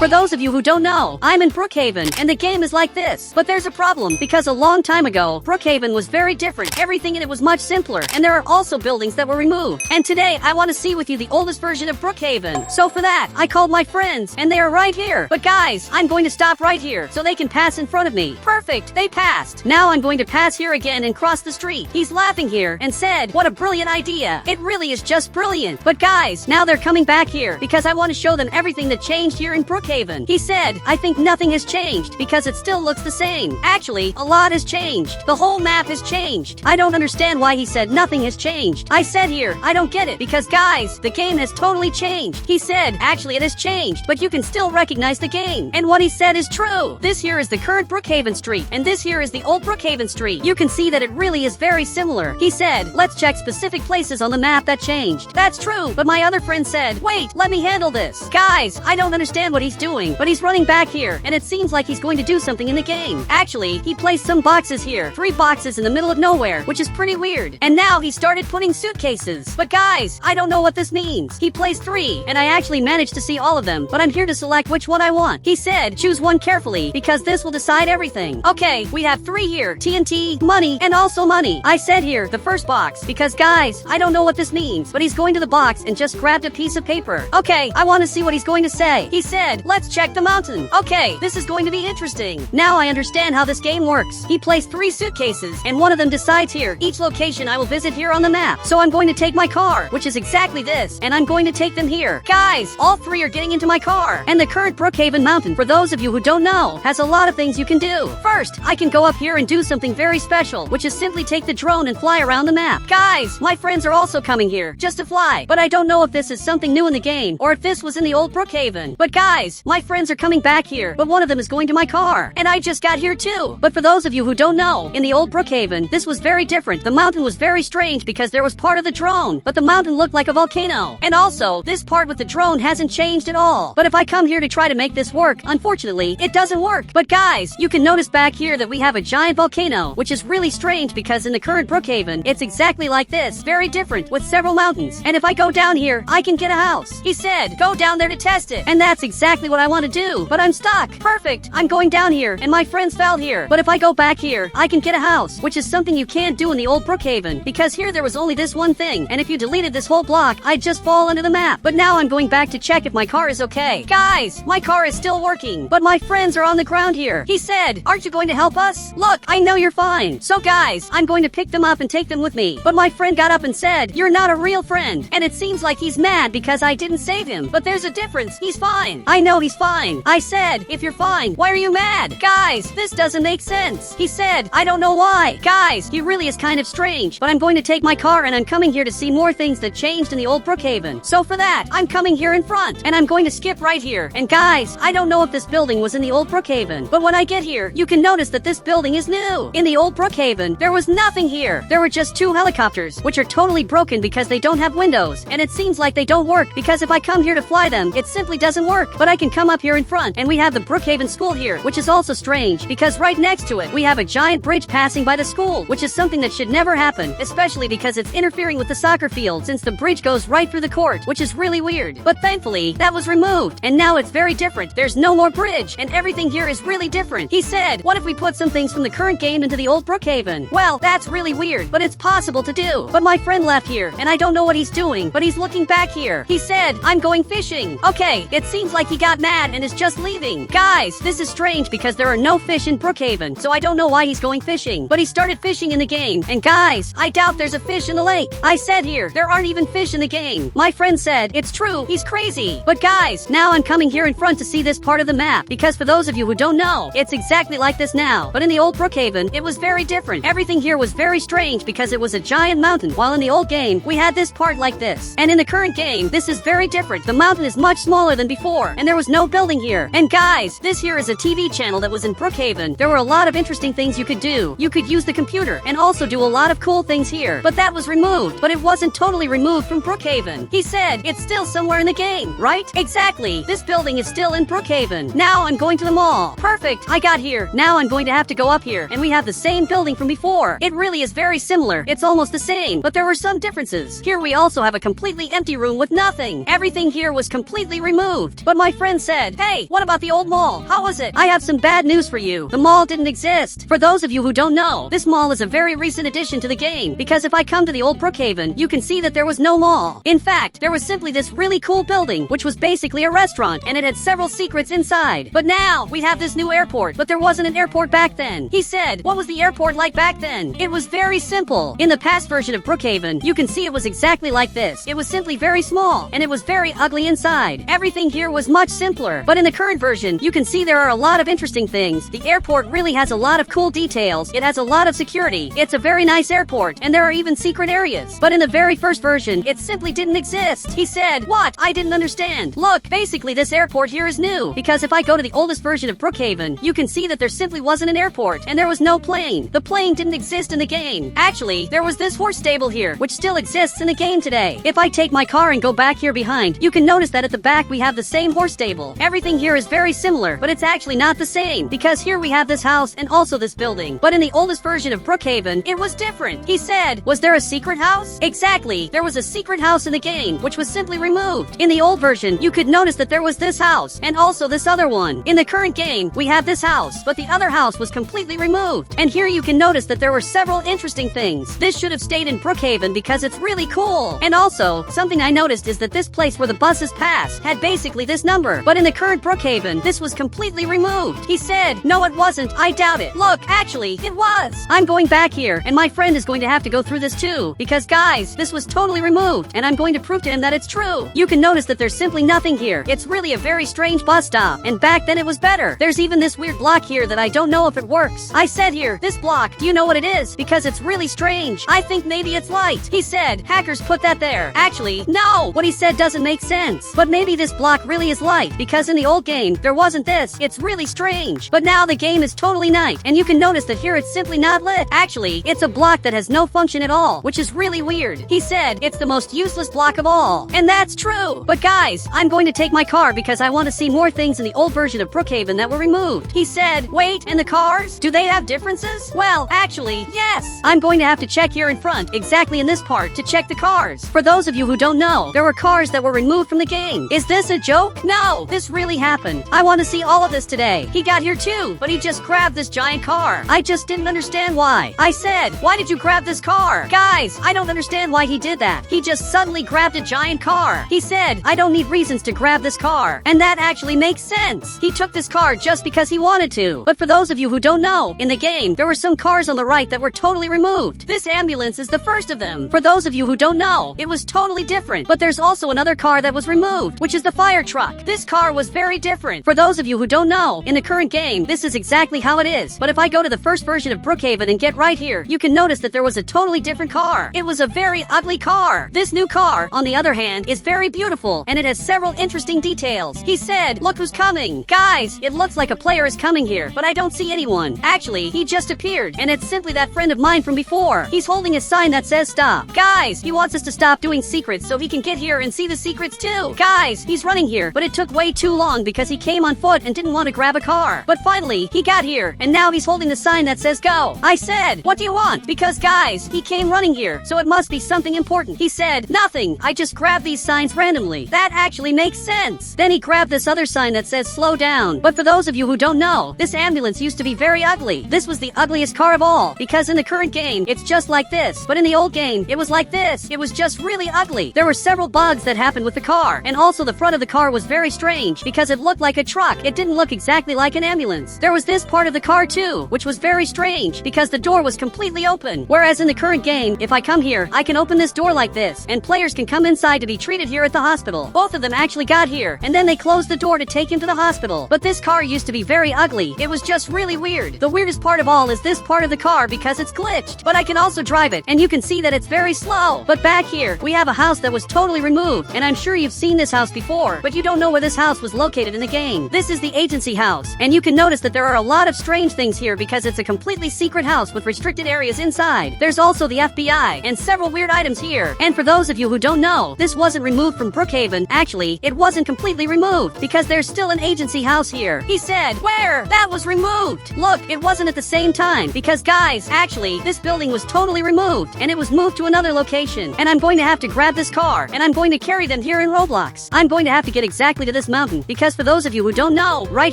For those of you who don't know, I'm in Brookhaven, and the game is like this. But there's a problem, because a long time ago, Brookhaven was very different. Everything in it was much simpler, and there are also buildings that were removed. And today, I want to see with you the oldest version of Brookhaven. So for that, I called my friends, and they are right here. But guys, I'm going to stop right here, so they can pass in front of me. Perfect, they passed. Now I'm going to pass here again and cross the street. He's laughing here, and said, what a brilliant idea. It really is just brilliant. But guys, now they're coming back here, because I want to show them everything that changed here in Brookhaven. He said, I think nothing has changed, because it still looks the same. Actually, a lot has changed. The whole map has changed. I don't understand why he said nothing has changed. I said here, I don't get it, because guys, the game has totally changed. He said, actually it has changed, but you can still recognize the game. And what he said is true. This here is the current Brookhaven street, and this here is the old Brookhaven street. You can see that it really is very similar. He said, let's check specific places on the map that changed. That's true, but my other friend said, wait, let me handle this. Guys, I don't understand what he's doing, but he's running back here, and it seems like he's going to do something in the game. Actually, he placed some boxes here. 3 boxes in the middle of nowhere, which is pretty weird. And now he started putting suitcases. But guys, I don't know what this means. He placed 3, and I actually managed to see all of them, but I'm here to select which one I want. He said, choose one carefully, because this will decide everything. Okay, we have 3 here. TNT, money, and also money. I said here, the first box, because guys, I don't know what this means, but he's going to the box and just grabbed a piece of paper. Okay, I want to see what he's going to say. He said, let's check the mountain. Okay, this is going to be interesting. Now I understand how this game works. He placed 3 suitcases, and one of them decides here, each location I will visit here on the map. So I'm going to take my car, which is exactly this, and I'm going to take them here. Guys, all 3 are getting into my car. And the current Brookhaven mountain, for those of you who don't know, has a lot of things you can do. First, I can go up here and do something very special, which is simply take the drone and fly around the map. Guys, my friends are also coming here, just to fly. But I don't know if this is something new in the game, or if this was in the old Brookhaven. But guys, my friends are coming back here, but one of them is going to my car. And I just got here too. But for those of you who don't know, in the old Brookhaven, this was very different. The mountain was very strange because there was part of the drone, but the mountain looked like a volcano. And also, this part with the drone hasn't changed at all. But if I come here to try to make this work, unfortunately, it doesn't work. But guys, you can notice back here that we have a giant volcano, which is really strange because in the current Brookhaven, it's exactly like this, very different, with several mountains. And if I go down here, I can get a house. He said, go down there to test it. And that's exactly what I want to do. But I'm stuck. Perfect. I'm going down here, and my friends fell here. But if I go back here, I can get a house, which is something you can't do in the old Brookhaven, because here there was only this one thing, and if you deleted this whole block, I'd just fall under the map. But now I'm going back to check if my car is okay. Guys, my car is still working, but my friends are on the ground here. He said, aren't you going to help us? Look, I know you're fine. So guys, I'm going to pick them up and take them with me. But my friend got up and said, you're not a real friend. And it seems like he's mad because I didn't save him. But there's a difference. He's fine. I know he's fine. I said, if you're fine, why are you mad? Guys, this doesn't make sense. He said, I don't know why. Guys, he really is kind of strange. But I'm going to take my car and I'm coming here to see more things that changed in the old Brookhaven. So for that, I'm coming here in front. And I'm going to skip right here. And guys, I don't know if this building was in the old Brookhaven. But when I get here, you can notice that this building is new. In the old Brookhaven, there was nothing here. There were just 2 helicopters, which are totally broken because they don't have windows. And it seems like they don't work because if I come here to fly them, it simply doesn't work. But I can come up here in front and we have the Brookhaven school here, which is also strange because right next to it, we have a giant bridge passing by the school, which is something that should never happen, especially because it's interfering with the soccer field since the bridge goes right through the court, which is really weird. But thankfully, that was removed. And now it's very different. There's no more bridge and everything here is really different. He said, what if we put some things from the current game into the old Brookhaven? Well, that's really weird, but it's possible to do. But my friend left here and I don't know what he's doing, but he's looking back here. He said, I'm going fishing. Okay, it seems like he got mad and is just leaving. Guys, this is strange because there are no fish in Brookhaven, so I don't know why he's going fishing. But he started fishing in the game, and guys, I doubt there's a fish in the lake. I said here, there aren't even fish in the game. My friend said, it's true, he's crazy. But guys, now I'm coming here in front to see this part of the map, because for those of you who don't know, it's exactly like this now. But in the old Brookhaven, it was very different. Everything here was very strange because it was a giant mountain, while in the old game, we had this part like this. And in the current game, this is very different. The mountain is much smaller than before, and there was no building here. And guys, this here is a TV channel that was in Brookhaven. There were a lot of interesting things you could do. You could use the computer and also do a lot of cool things here. But that was removed. But it wasn't totally removed from Brookhaven. He said, it's still somewhere in the game, right? Exactly. This building is still in Brookhaven. Now I'm going to the mall. Perfect. I got here. Now I'm going to have to go up here. And we have the same building from before. It really is very similar. It's almost the same. But there were some differences. Here we also have a completely empty room with nothing. Everything here was completely removed. But my friend then said, "Hey, what about the old mall? How was it?" "I have some bad news for you. The mall didn't exist." For those of you who don't know, this mall is a very recent addition to the game, because if I come to the old Brookhaven, you can see that there was no mall. In fact, there was simply this really cool building, which was basically a restaurant, and it had several secrets inside. But now, we have this new airport, but there wasn't an airport back then. He said, "What was the airport like back then?" It was very simple. In the past version of Brookhaven, you can see it was exactly like this. It was simply very small, and it was very ugly inside. Everything here was much simpler. But in the current version, you can see there are a lot of interesting things. The airport really has a lot of cool details. It has a lot of security. It's a very nice airport, and there are even secret areas. But in the very first version, it simply didn't exist. He said, "What? I didn't understand." Look, basically this airport here is new, because if I go to the oldest version of Brookhaven, you can see that there simply wasn't an airport, and there was no plane. The plane didn't exist in the game. Actually, there was this horse stable here, which still exists in the game today. If I take my car and go back here behind, you can notice that at the back we have the same horse stable. Everything here is very similar, but it's actually not the same, because here we have this house and also this building. But in the oldest version of Brookhaven, it was different. He said, "Was there a secret house?" Exactly, there was a secret house in the game, which was simply removed. In the old version, you could notice that there was this house, and also this other one. In the current game, we have this house, but the other house was completely removed. And here you can notice that there were several interesting things. This should have stayed in Brookhaven because it's really cool. And also, something I noticed is that this place where the buses pass had basically this number, but in the current Brookhaven, this was completely removed. He said, "No, it wasn't. I doubt it." Look, actually, it was. I'm going back here, and my friend is going to have to go through this too, because guys, this was totally removed, and I'm going to prove to him that it's true. You can notice that there's simply nothing here. It's really a very strange bus stop, and back then it was better. There's even this weird block here that I don't know if it works. I said here, "This block, do you know what it is? Because it's really strange. I think maybe it's light." He said, "Hackers put that there." Actually, no! What he said doesn't make sense. But maybe this block really is light, because in the old game, there wasn't this. It's really strange. But now the game is totally night, and you can notice that here it's simply not lit. Actually, it's a block that has no function at all, which is really weird. He said, "It's the most useless block of all." And that's true. But guys, I'm going to take my car because I want to see more things in the old version of Brookhaven that were removed. He said, "Wait, and the cars? Do they have differences?" Well, actually, yes. I'm going to have to check here in front, exactly in this part, to check the cars. For those of you who don't know, there were cars that were removed from the game. Is this a joke? No, this really happened. I want to see all of this today. He got here too, but he just grabbed this giant car. I just didn't understand why. I said, "Why did you grab this car?" Guys, I don't understand why he did that. He just suddenly grabbed a giant car. He said, "I don't need reasons to grab this car." And that actually makes sense. He took this car just because he wanted to. But for those of you who don't know, in the game, there were some cars on the right that were totally removed. This ambulance is the first of them. For those of you who don't know, it was totally different. But there's also another car that was removed, which is the fire truck. This car was very different. For those of you who don't know, in the current game, this is exactly how it is. But if I go to the first version of Brookhaven and get right here, you can notice that there was a totally different car. It was a very ugly car. This new car, on the other hand, is very beautiful, and it has several interesting details. He said, "Look who's coming." Guys, it looks like a player is coming here, but I don't see anyone. Actually, he just appeared, and it's simply that friend of mine from before. He's holding a sign that says stop. Guys, he wants us to stop doing secrets so he can get here and see the secrets too. Guys, he's running here, but it took way too long because he came on foot and didn't want to grab a car. But finally, he got here, and now he's holding the sign that says go. I said, "What do you want?" Because guys, he came running here, so it must be something important. He said, "Nothing. I just grabbed these signs randomly." That actually makes sense. Then he grabbed this other sign that says slow down. But for those of you who don't know, this ambulance used to be very ugly. This was the ugliest car of all, because in the current game, it's just like this. But in the old game, it was like this. It was just really ugly. There were several bugs that happened with the car, and also the front of the car was very strange because it looked like a truck. It didn't look exactly like an ambulance. There was this part of the car too, which was very strange because the door was completely open. Whereas in the current game, if I come here, I can open this door like this, and players can come inside to be treated here at the hospital. Both of them actually got here, and then they closed the door to take him to the hospital. But this car used to be very ugly. It was just really weird. The weirdest part of all is this part of the car because it's glitched. But I can also drive it, and you can see that it's very slow. But back here, we have a house that was totally removed, and I'm sure you've seen this house before, but you don't know where this house was located in the game. This is the agency house, and you can notice that there are a lot of strange things here because it's a completely secret house with restricted areas inside. There's also the FBI, and several weird items here. And for those of you who don't know, this wasn't removed from Brookhaven. Actually, it wasn't completely removed, because there's still an agency house here. He said, "Where? That was removed." Look, it wasn't at the same time, because guys, actually, this building was totally removed, and it was moved to another location. And I'm going to have to grab this car, and I'm going to carry them here in Roblox. I'm going to have to get exactly to this mountain, because for those of you who don't know, right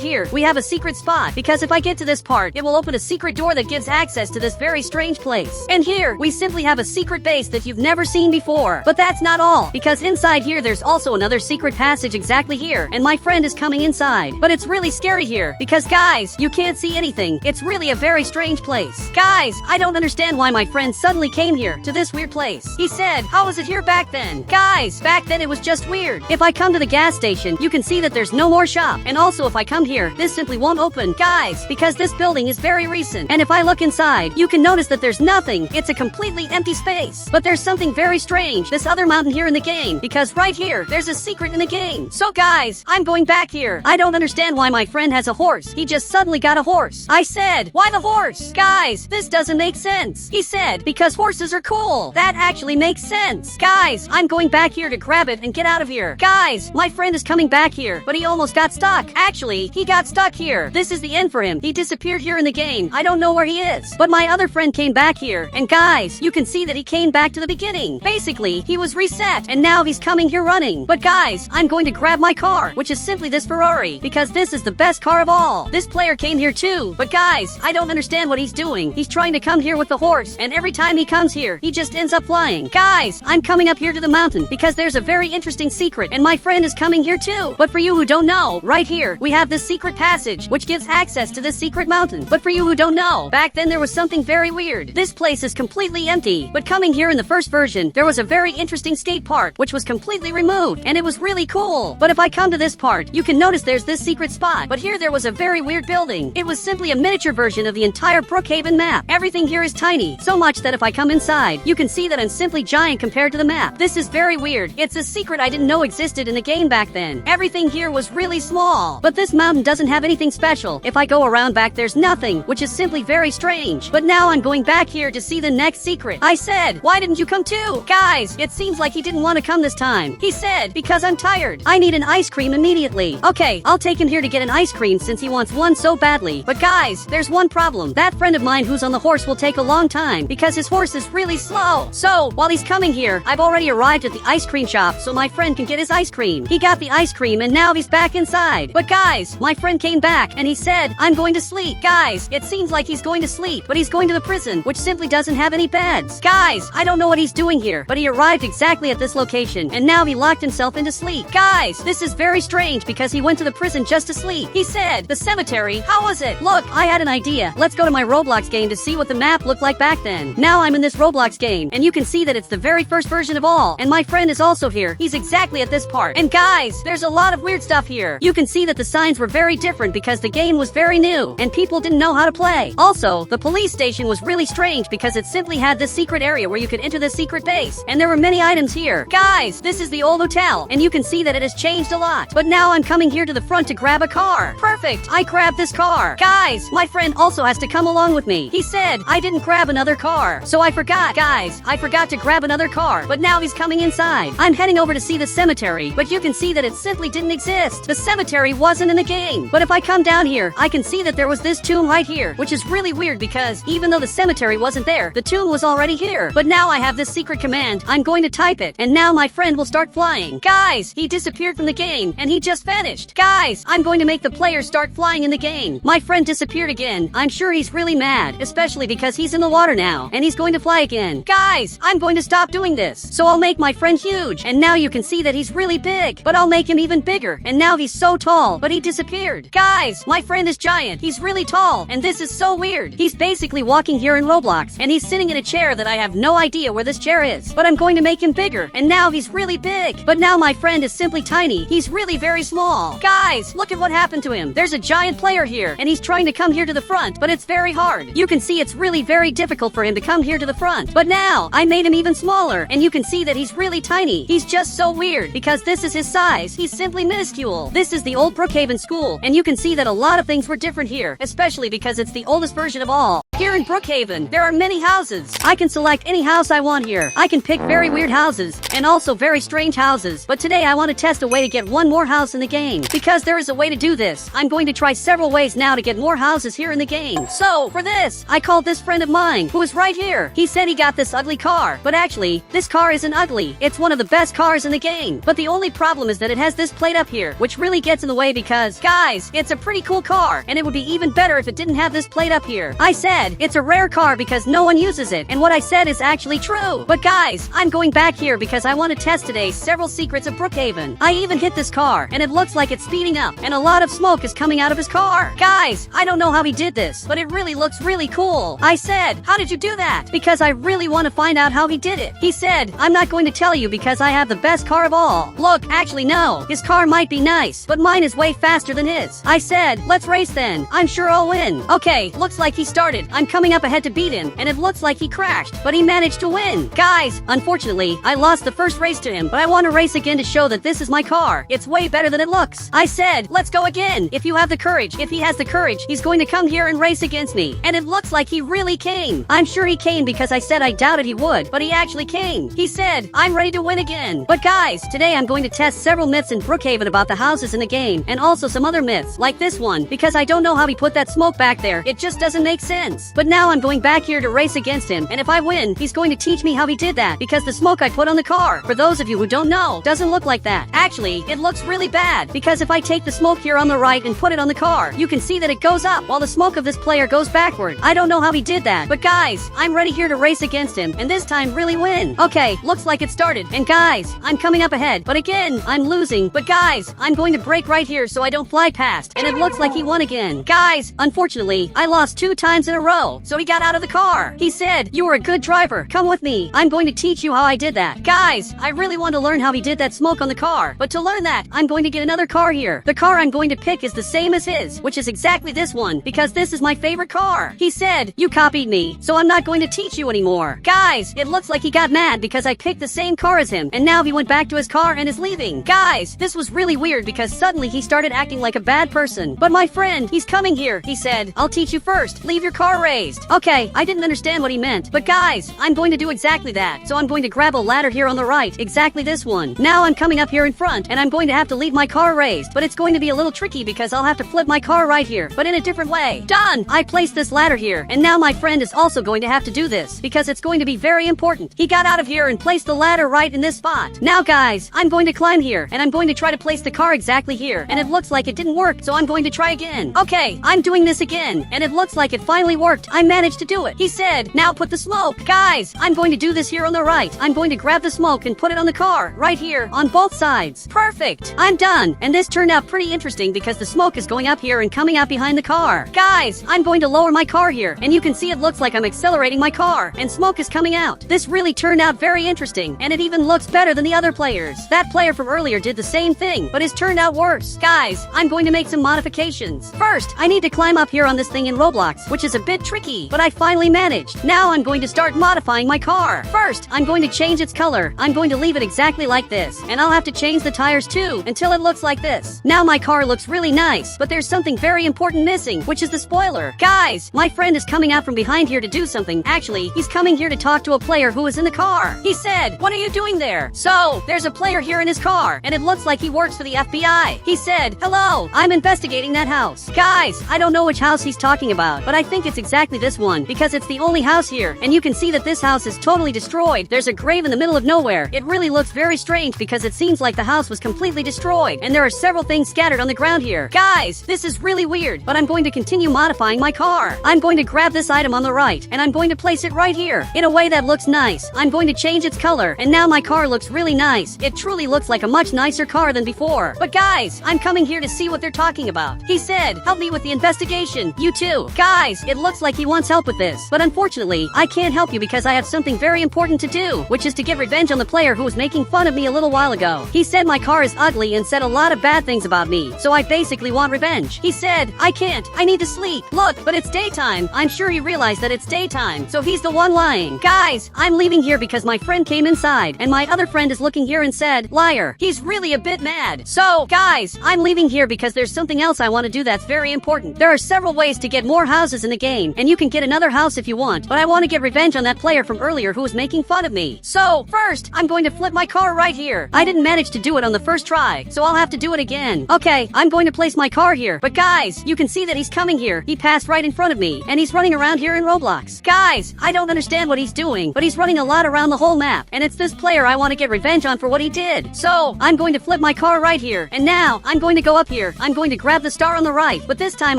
here, we have a secret spot, because if I get to this part, it will open a secret door that gives access to this very strange place. And here, we simply have a secret base that you've never seen before. But that's not all, because inside here there's also another secret passage exactly here, and my friend is coming inside. But it's really scary here, because guys, you can't see anything. It's really a very strange place. Guys, I don't understand why my friend suddenly came here, to this weird place. He said, how was it here back then? Guys, back then it was just weird. If I come to the gas station, you can see that there's no more shop. And also if I come here, this simply won't open. Guys, because this building is very recent. And if I look inside, you can notice that there's nothing. It's a completely empty space. But there's something very strange, this other mountain here in the game, because right here, there's a secret in the game. So guys, I'm going back here. I don't understand why my friend has a horse. He just suddenly got a horse. I said, why the horse? Guys, this doesn't make sense. He said, because horses are cool. That actually makes sense. Guys, I'm going back here to grab it and get out of here. Guys, my friend is coming back here, but he almost got stuck. Actually, he got stuck here. This is the end for him. He disappeared here in the game. I don't know where he is. But my other friend came back here, and guys, you can see that he came back to the beginning. Basically, he was reset, and now he's coming here running. But guys, I'm going to grab my car, which is simply this Ferrari, because this is the best car of all. This player came here too, but guys, I don't understand what he's doing. He's trying to come here with the horse, and every time he comes here, he just ends up flying. Guys, I'm coming up here to the mountain, because there's a very interesting secret, and my friend is coming here too. But for you who don't know, right here, we have this secret passage, which gives access to this secret mountain. But for you who don't know, back then there was something very weird. This place is completely empty, but coming here in the first version, there was a very interesting skate park, which was completely removed, and it was really cool. But if I come to this part, you can notice there's this secret spot, but here there was a very weird building. It was simply a miniature version of the entire Brookhaven map. Everything here is tiny, so much that if I come inside, you can see that I'm simply giant compared to the map. This is very weird. It's a secret I didn't know existed in the game back then. Everything here was really small, but this mountain doesn't have anything special. If I go around back, there's nothing, which is simply very strange. But now I'm going back here to see the next secret. I said, why didn't you come too? Guys, it seems like he didn't want to come this time. He said, because I'm tired. I need an ice cream immediately. Okay, I'll take him here to get an ice cream since he wants one so badly. But guys, there's one problem. That friend of mine who's on the horse will take a long time because his horse is really slow. So, while he's coming here, I've already arrived at the ice cream shop so my friend can get his ice cream. He got the ice cream and now he's back inside. But guys, my friend came back and he said, I'm going to sleep. Guys, it seems like he's going to sleep, but he's going to the prison, which simply doesn't have any beds. Guys, I don't know what he's doing here, but he arrived exactly at this location and now he locked himself into sleep. Guys, this is very strange because he went to the prison just to sleep. He said, the cemetery, how was it? Look, I had an idea. Let's go to my Roblox game to see what the map looked like back then. Now I'm in this Roblox game, and you can see that it's the very first version of all. And my friend is also here. He's exactly at this part. And guys, there's a lot of weird stuff here. You can see that the signs were very different because the game was very new, and people didn't know how to play. Also, the police station was really strange because it simply had this secret area where you could enter this secret base. And there were many items here. Guys, this is the old hotel, and you can see that it has changed a lot. But now I'm coming here to the front to grab a car. Perfect, I grabbed this car. Guys, my friend also has to come along with me. He said, I didn't grab another car. So I forgot. Guys, I forgot to grab another car, but now he's coming inside. I'm heading over to see the cemetery, but you can see that it simply didn't exist. The cemetery wasn't in the game. But if I come down here, I can see that there was this tomb right here, which is really weird because even though the cemetery wasn't there, the tomb was already here. But now I have this secret command. I'm going to type it, and now my friend will start flying. Guys, he disappeared from the game, and he just vanished. Guys, I'm going to make the players start flying in the game. My friend disappeared again. I'm sure he's really mad, especially because he's in the water now, and he's going to fly again. Guys, I'm going to stop doing this. So I'll make my friend huge, and now you can see that he's really big. But I'll make him even bigger, and now he's so tall, but he disappeared. Guys, my friend is giant. He's really tall, and this is so weird. He's basically walking here in Roblox, and he's sitting in a chair that I have no idea where this chair is. But I'm going to make him bigger, and now he's really big. But now my friend is simply tiny. He's really very small. Guys, look at what happened to him. There's a giant player here, and he's trying to come here to the front, but it's very hard. You can see it's really very difficult for him to come here to the front. But now, I made him even smaller, and you can see that he's really tiny. He's just so weird, because this is his size. He's simply minuscule. This is the old Brookhaven school, and you can see that a lot of things were different here, especially because it's the oldest version of all. Here in Brookhaven, there are many houses. I can select any house I want here. I can pick very weird houses, and also very strange houses. But today I want to test a way to get one more house in the game. Because there is a way to do this, I'm going to try several ways now to get more houses here in the game. So, for this, I called this friend of mine, who is right here. He said he got this ugly car, but actually, this car isn't ugly. It's one of the best cars in the game. But the only problem is that it has this this plate up here, which really gets in the way because, guys, it's a pretty cool car, and it would be even better if it didn't have this plate up here. I said, it's a rare car because no one uses it, and what I said is actually true. But guys, I'm going back here because I want to test today several secrets of Brookhaven. I even hit this car, and it looks like it's speeding up, and a lot of smoke is coming out of his car. Guys, I don't know how he did this, but it really looks really cool. I said, how did you do that? Because I really want to find out how he did it. He said, I'm not going to tell you because I have the best car of all. Look, actually no, his car might be nice, but mine is way faster than his. I said, let's race then. I'm sure I'll win. Okay, looks like he started. I'm coming up ahead to beat him, and it looks like he crashed, but he managed to win. Guys, unfortunately, I lost the first race to him, but I want to race again to show that this is my car. It's way better than it looks. I said, let's go again. If you have the courage, if he has the courage, he's going to come here and race against me. And it looks like he really came. I'm sure he came because I said I doubted he would, but he actually came. He said, I'm ready to win again. But guys, today I'm going to test several myths in Brookhaven about the houses in the game, and also some other myths, like this one, because I don't know how he put that smoke back there. It just doesn't make sense. But now I'm going back here to race against him, and if I win, he's going to teach me how he did that, because the smoke I put on the car, for those of you who don't know, doesn't look like that. Actually, it looks really bad, because if I take the smoke here on the right and put it on the car, you can see that it goes up while the smoke of this player goes backward. I don't know how he did that, but guys, I'm ready here to race against him, and this time really win. Okay, looks like it started, and guys, I'm coming up ahead, but again, I'm losing. But guys, I'm going to brake right here so I don't fly past, and it looks like he won again. Guys, unfortunately, I lost 2 times in a row, so he got out of the car. He said, you were a good driver, come with me. I'm going to teach you how I did that. Guys, I really want to learn how he did that smoke on the car, but to learn that, I'm going to get another car here. The car I'm going to pick is the same as his, which is exactly this one, because this is my favorite car. He said, you copied me, so I'm not going to teach you anymore. Guys, it looks like he got mad because I picked the same car as him, and now he went back to his car and is leaving. Guys, this was really weird because suddenly he started acting like a bad person. But my friend, he's coming here. He said, I'll teach you first. Leave your car raised. Okay, I didn't understand what he meant, but guys, I'm going to do exactly that. So I'm going to grab a ladder here on the right, exactly this one. Now I'm coming up here in front, and I'm going to have to leave my car raised, but it's going to be a little tricky because I'll have to flip my car right here, but in a different way. Done! I placed this ladder here, and now my friend is also going to have to do this because it's going to be very important. He got out of here and placed the ladder right in this spot. Now guys, I'm going to climb here, and I'm going to try to place the car exactly here, and it looks like it didn't work, so I'm going to try again. Okay, I'm doing this again, and it looks like it finally worked. I managed to do it. He said, now put the smoke. Guys, I'm going to do this here on the right. I'm going to grab the smoke and put it on the car, right here, on both sides. Perfect! I'm done, and this turned out pretty interesting because the smoke is going up here and coming out behind the car. Guys, I'm going to lower my car here, and you can see it looks like I'm accelerating my car, and smoke is coming out. This really turned out very interesting, and it even looks better than the other players. That player from earlier did the same thing, but his turned out worse. Guys, I'm going to make some modifications. First, I need to climb up here on this thing in Roblox, which is a bit tricky, but I finally managed. Now I'm going to start modifying my car. First, I'm going to change its color. I'm going to leave it exactly like this, and I'll have to change the tires too, until it looks like this. Now my car looks really nice, but there's something very important missing, which is the spoiler. Guys, my friend is coming out from behind here to do something. Actually, he's coming here to talk to a player who is in the car. He said, what are you doing there? So, there's a player here in his car, and it looks like he works for the FBI. He said, hello, I'm investigating that house. Guys, I don't know which house he's talking about, but I think it's exactly this one, because it's the only house here, and you can see that this house is totally destroyed. There's a grave in the middle of nowhere. It really looks very strange because it seems like the house was completely destroyed, and there are several things scattered on the ground here. Guys, this is really weird, but I'm going to continue modifying my car. I'm going to grab this item on the right, and I'm going to place it right here, in a way that looks nice. I'm going to change its color, and now my car looks really nice. It truly looks like a much nicer car than before. But guys, I'm coming here to see what they're talking about. He said, help me with the investigation. You too. Guys, it looks like he wants help with this, but unfortunately, I can't help you because I have something very important to do, which is to get revenge on the player who was making fun of me a little while ago. He said my car is ugly and said a lot of bad things about me, so I basically want revenge. He said, I can't. I need to sleep. Look, but it's daytime. I'm sure he realized that it's daytime, so he's the one lying. Guys, I'm leaving here because my friend came inside, and my other friend is looking here and said, liar. He's really a bit mad. So, guys, I'm leaving here because there's something else I want to do that's very important. There are several ways to get more houses in the game, and you can get another house if you want, but I want to get revenge on that player from earlier who was making fun of me. So, first, I'm going to flip my car right here. I didn't manage to do it on the first try, so I'll have to do it again. Okay, I'm going to place my car here, but guys, you can see that he's coming here. He passed right in front of me, and he's running around here in Roblox. Guys, I don't understand what he's doing, but he's running a lot around the whole map, and it's this player I want to get revenge on for what he did. So, I'm going to flip my car right here. And now, I'm going to go up here. I'm going to grab the star on the right. But this time,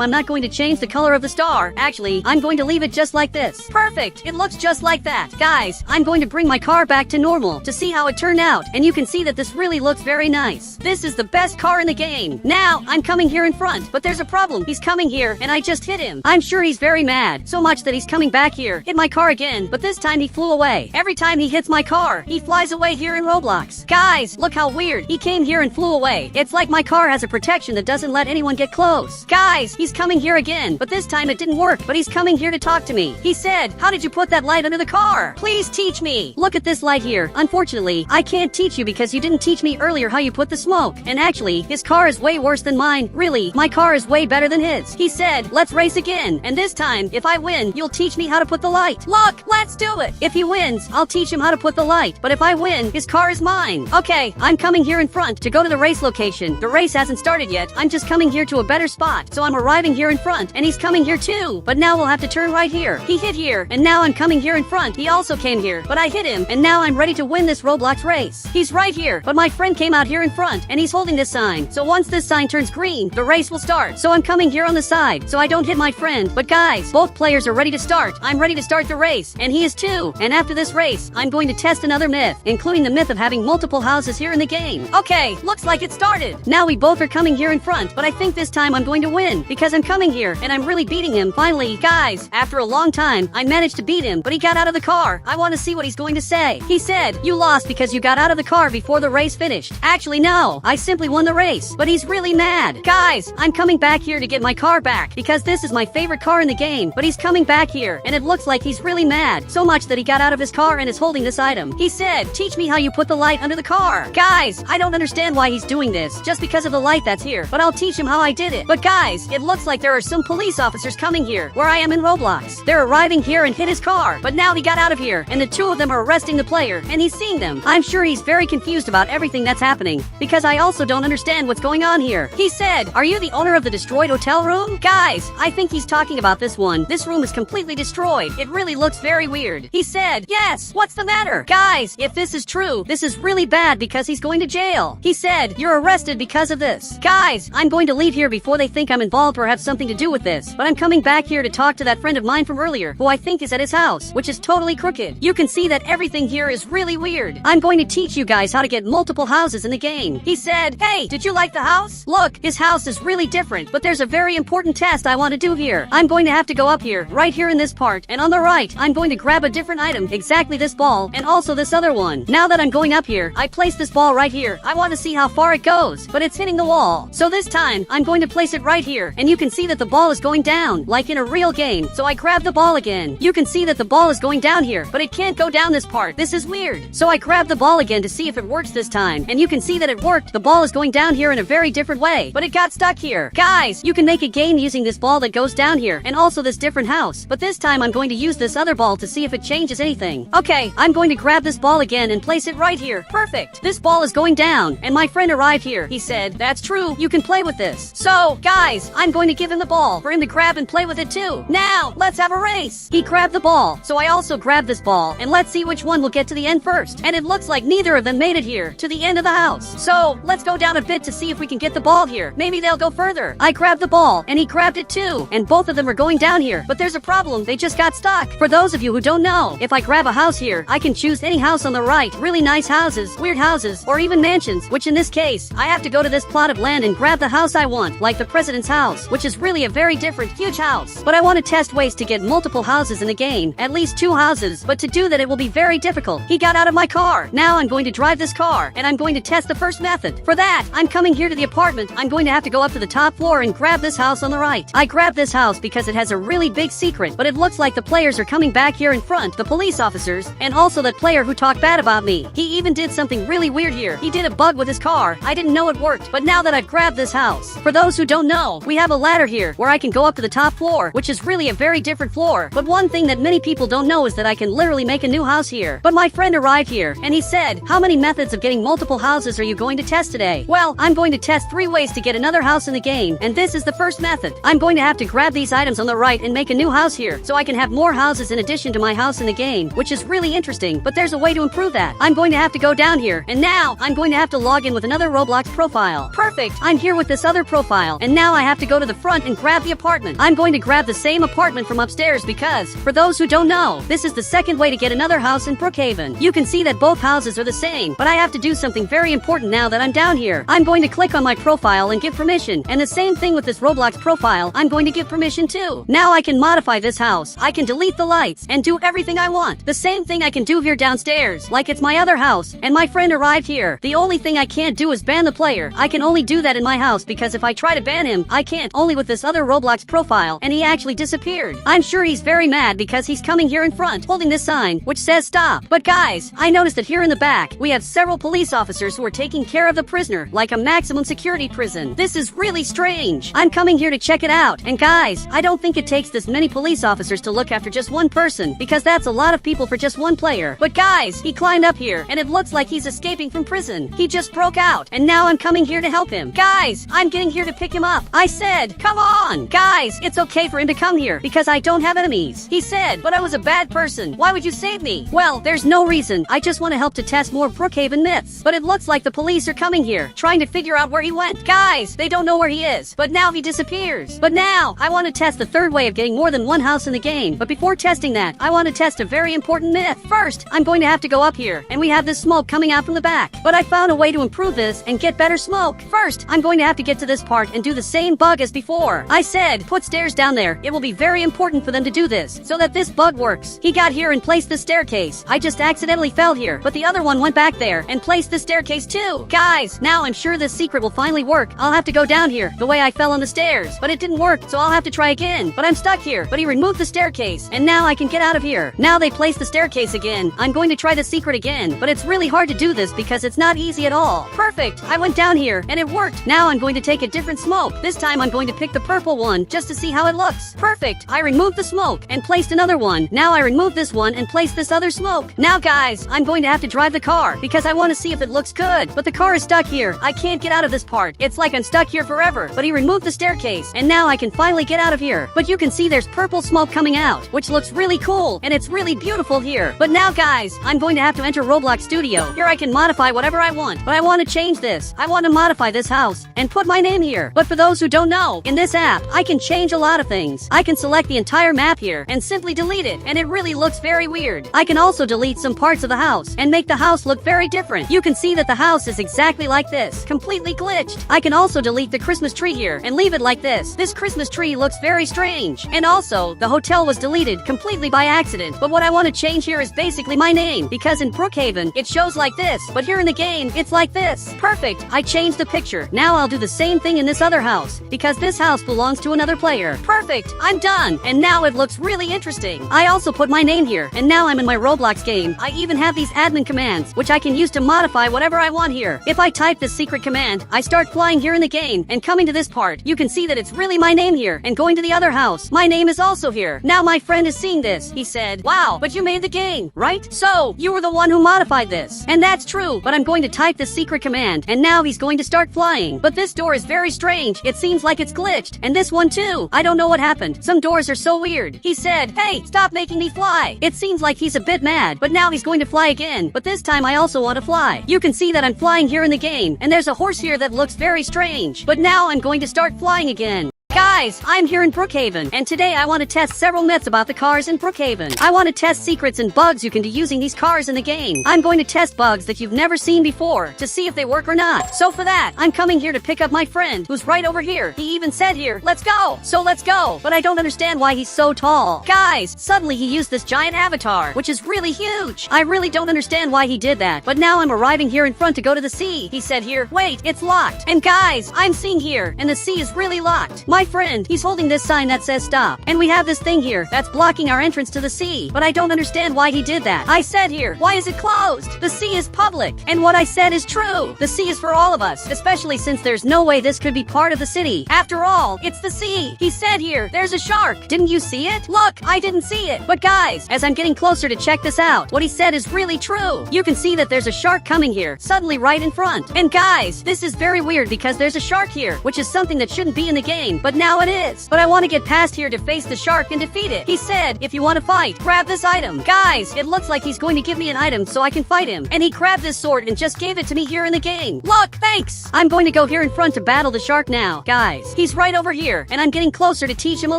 I'm not going to change the color of the star. Actually, I'm going to leave it just like this. Perfect! It looks just like that. Guys, I'm going to bring my car back to normal to see how it turned out. And you can see that this really looks very nice. This is the best car in the game. Now, I'm coming here in front. But there's a problem. He's coming here, and I just hit him. I'm sure he's very mad. So much that he's coming back here. Hit my car again, but this time he flew away. Every time he hits my car, he flies away here in Roblox. Guys, look how weird. He came here and flew away. It's like my car has a protection that doesn't let anyone get close. Guys, he's coming here again, but this time it didn't work. But he's coming here to talk to me. He said, "How did you put that light under the car? Please teach me." Look at this light here. Unfortunately, I can't teach you because you didn't teach me earlier how you put the smoke. And actually, his car is way worse than mine. Really, my car is way better than his. He said, "Let's race again. And this time, if I win, you'll teach me how to put the light." Look, let's do it. If he wins, I'll teach him how to put the light. But if I win, his car is mine. Okay, I'm coming here in front to go to the race location. The race hasn't started yet. I'm just coming here to a better spot. So I'm arriving here in front, and he's coming here too. But now we'll have to turn right here. He hit here, and now I'm coming here in front. He also came here, but I hit him, and now I'm ready to win this Roblox race. He's right here, but my friend came out here in front, and he's holding this sign. So once this sign turns green, the race will start. So I'm coming here on the side, so I don't hit my friend. But guys, both players are ready to start. I'm ready to start the race, and he is too. And after this race, I'm going to test another myth, including the myth of having multiple houses here in the game. Okay, looks like it started. Now we both are coming here in front, but I think this time I'm going to win, because I'm coming here, and I'm really beating him. Finally, guys, after a long time, I managed to beat him, but he got out of the car. I want to see what he's going to say. He said, "You lost because you got out of the car before the race finished." Actually, no, I simply won the race, but he's really mad. Guys, I'm coming back here to get my car back, because this is my favorite car in the game, but he's coming back here, and it looks like he's really mad, so much that he got out of his car and is holding this item. He said, "Teach me how you put the light under the car." Guys, I don't understand why he's doing this, just because of the light that's here, but I'll teach him how I did it. But guys, it looks like there are some police officers coming here, where I am in Roblox. They're arriving here and hit his car, but now he got out of here, and the two of them are arresting the player, and he's seeing them. I'm sure he's very confused about everything that's happening, because I also don't understand what's going on here. He said, "Are you the owner of the destroyed hotel room?" Guys, I think he's talking about this one. This room is completely destroyed. It really looks very weird. He said, "Yes, what's the matter?" Guys, if this is true, this is really bad because he's going to jail. He said, "You're arrested because of this." Guys, I'm going to leave here before they think I'm involved or have something to do with this, but I'm coming back here to talk to that friend of mine from earlier, who I think is at his house, which is totally crooked. You can see that everything here is really weird. I'm going to teach you guys how to get multiple houses in the game. He said, "Hey, did you like the house? Look, his house is really different, but there's a very important test I want to do here. I'm going to have to go up here, right here in this part, and on the right, I'm going to grab a different item, exactly this ball, and also this other one. Now that I'm going up here, I place this ball right here. I want to see how far it goes, but it's hitting the wall. So this time, I'm going to place it right here, and you can see that the ball is going down, like in a real game. So I grab the ball again. You can see that the ball is going down here, but it can't go down this part. This is weird. So I grab the ball again to see if it works this time, and you can see that it worked. The ball is going down here in a very different way, but it got stuck here. Guys, you can make a game using this ball that goes down here, and also this different house, but this time I'm going to use this other ball to see if it changes anything. Okay, I'm going to grab this ball again and place it right here. Perfect. This ball is going down, and my friend arrived here. He said, "That's true, you can play with this." So, guys, I'm going to give him the ball for him to grab and play with it too. Now, let's have a race. He grabbed the ball, so I also grabbed this ball, and let's see which one will get to the end first. And it looks like neither of them made it here, to the end of the house. So, let's go down a bit to see if we can get the ball here. Maybe they'll go further. I grabbed the ball, and he grabbed it too, and both of them are going down here, but there's a problem. They just got stuck. For those of you who don't know, if I grab a house here, I can choose any house on the right. Really nice houses, weird houses, or even mansions, which in this case, I have to go to this plot of land and grab the house I want, like the president's house, which is really a very different, huge house. But I want to test ways to get multiple houses in the game, at least 2 houses, but to do that it will be very difficult. He got out of my car. Now I'm going to drive this car, and I'm going to test the first method. For that, I'm coming here to the apartment. I'm going to have to go up to the top floor and grab this house on the right. I grabbed this house because it has a really big secret, but it looks like the players are coming back here in front, the police officers, and also that player who talked bad about me. He even did something really weird here. He did a bug with his car. I didn't know it worked, but now that I've grabbed this house. For those who don't know, we have a ladder here where I can go up to the top floor, which is really a very different floor. But one thing that many people don't know is that I can literally make a new house here. But my friend arrived here, and he said, "How many methods of getting multiple houses are you going to test today?" Well, I'm going to test 3 ways to get another house in the game, and this is the first method. I'm going to have to grab these items on the right and make a new house here, so I can have more houses in addition to my house in the game, which is really interesting, but there's a way to improve that. I'm going to have to go down here, and now I'm going to have to log log in with another Roblox profile. Perfect, I'm here with this other profile, and now I have to go to the front and grab the apartment. I'm going to grab the same apartment from upstairs because, for those who don't know, this is the second way to get another house in Brookhaven. You can see that both houses are the same, but I have to do something very important now that I'm down here. I'm going to click on my profile and give permission, and the same thing with this Roblox profile, I'm going to give permission too. Now I can modify this house. I can delete the lights and do everything I want. The same thing I can do here downstairs, like it's my other house, and my friend arrived here. The only thing I can't do is ban the player. I can only do that in my house because if I try to ban him, I can't, only with this other Roblox profile, and he actually disappeared. I'm sure he's very mad because he's coming here in front, holding this sign, which says stop. But guys, I noticed that here in the back, we have several police officers who are taking care of the prisoner, like a maximum security prison. This is really strange. I'm coming here to check it out, and guys, I don't think it takes this many police officers to look after just one person, because that's a lot of people for just one player. But guys, he climbed up here, and it looks like he's escaping from prison. He just broke out, and now I'm coming here to help him. Guys, I'm getting here to pick him up. I said, come on! Guys, it's okay for him to come here, because I don't have enemies. He said, but I was a bad person. Why would you save me? Well, there's no reason. I just want to help to test more Brookhaven myths. But it looks like the police are coming here, trying to figure out where he went. Guys, they don't know where he is, but now he disappears. But now, I want to test the third way of getting more than one house in the game. But before testing that, I want to test a very important myth. First, I'm going to have to go up here, and we have this smoke coming out from the back. But I found a way to improve this and get better smoke. First, I'm going to have to get to this part and do the same bug as before. I said, put stairs down there. It will be very important for them to do this, so that this bug works. He got here and placed the staircase. I just accidentally fell here, but the other one went back there and placed the staircase too. Guys, now I'm sure this secret will finally work. I'll have to go down here, the way I fell on the stairs. But it didn't work, so I'll have to try again. But I'm stuck here. But he removed the staircase, and now I can get out of here. Now they placed the staircase again. I'm going to try the secret again, but it's really hard to do this because it's not easy at all. Perfect! I went down here, and it worked. Now I'm going to take a different smoke. This time I'm going to pick the purple one, just to see how it looks. Perfect! I removed the smoke, and placed another one. Now I removed this one, and placed this other smoke. Now guys, I'm going to have to drive the car, because I want to see if it looks good. But the car is stuck here. I can't get out of this part. It's like I'm stuck here forever. But he removed the staircase, and now I can finally get out of here. But you can see there's purple smoke coming out, which looks really cool, and it's really beautiful here. But now guys, I'm going to have to enter Roblox Studio. Here I can modify whatever I want, but I want to change this. I want to modify this house, and put my name here. But for those who don't know, in this app, I can change a lot of things. I can select the entire map here, and simply delete it, and it really looks very weird. I can also delete some parts of the house, and make the house look very different. You can see that the house is exactly like this, completely glitched. I can also delete the Christmas tree here, and leave it like this. This Christmas tree looks very strange. And also, the hotel was deleted completely by accident. But what I want to change here is basically my name, because in Brookhaven, it shows like this, but here in the game, it's like this. Perfect! I changed the picture. Now I'll do the same thing in this other house, because this house belongs to another player. Perfect! I'm done! And now it looks really interesting. I also put my name here, and now I'm in my Roblox game. I even have these admin commands, which I can use to modify whatever I want here. If I type this secret command, I start flying here in the game, and coming to this part, you can see that it's really my name here, and going to the other house, my name is also here. Now my friend is seeing this. He said, wow, but you made the game, right? So, you were the one who modified this. And that's true, but I'm going to type the secret command, and now he's going to start flying. But this door is very strange. It seems like it's glitched. And this one too. I don't know what happened. Some doors are so weird. He said, hey, stop making me fly. It seems like he's a bit mad, but now he's going to fly again. But this time I also want to fly. You can see that I'm flying here in the game, and there's a horse here that looks very strange. But now I'm going to start flying again. Guys, I'm here in Brookhaven, and today I want to test several myths about the cars in Brookhaven. I want to test secrets and bugs you can do using these cars in the game. I'm going to test bugs that you've never seen before, to see if they work or not. So for that, I'm coming here to pick up my friend, who's right over here. He even said here, let's go! So let's go! But I don't understand why he's so tall. Guys, suddenly he used this giant avatar, which is really huge. I really don't understand why he did that. But now I'm arriving here in front to go to the sea. He said here, wait, it's locked. And guys, I'm seeing here, and the sea is really locked. My friend, he's holding this sign that says stop. And we have this thing here that's blocking our entrance to the sea. But I don't understand why he did that. I said here, why is it closed? The sea is public. And what I said is true. The sea is for all of us, especially since there's no way this could be part of the city. After all, it's the sea. He said here, there's a shark. Didn't you see it? Look, I didn't see it. But guys, as I'm getting closer to check this out, what he said is really true. You can see that there's a shark coming here, suddenly right in front. And guys, this is very weird because there's a shark here, which is something that shouldn't be in the game. But but now it is. But I want to get past here to face the shark and defeat it. He said, if you want to fight, grab this item. Guys, it looks like he's going to give me an item so I can fight him. And he grabbed this sword and just gave it to me here in the game. Look, thanks! I'm going to go here in front to battle the shark now. Guys, he's right over here, and I'm getting closer to teach him a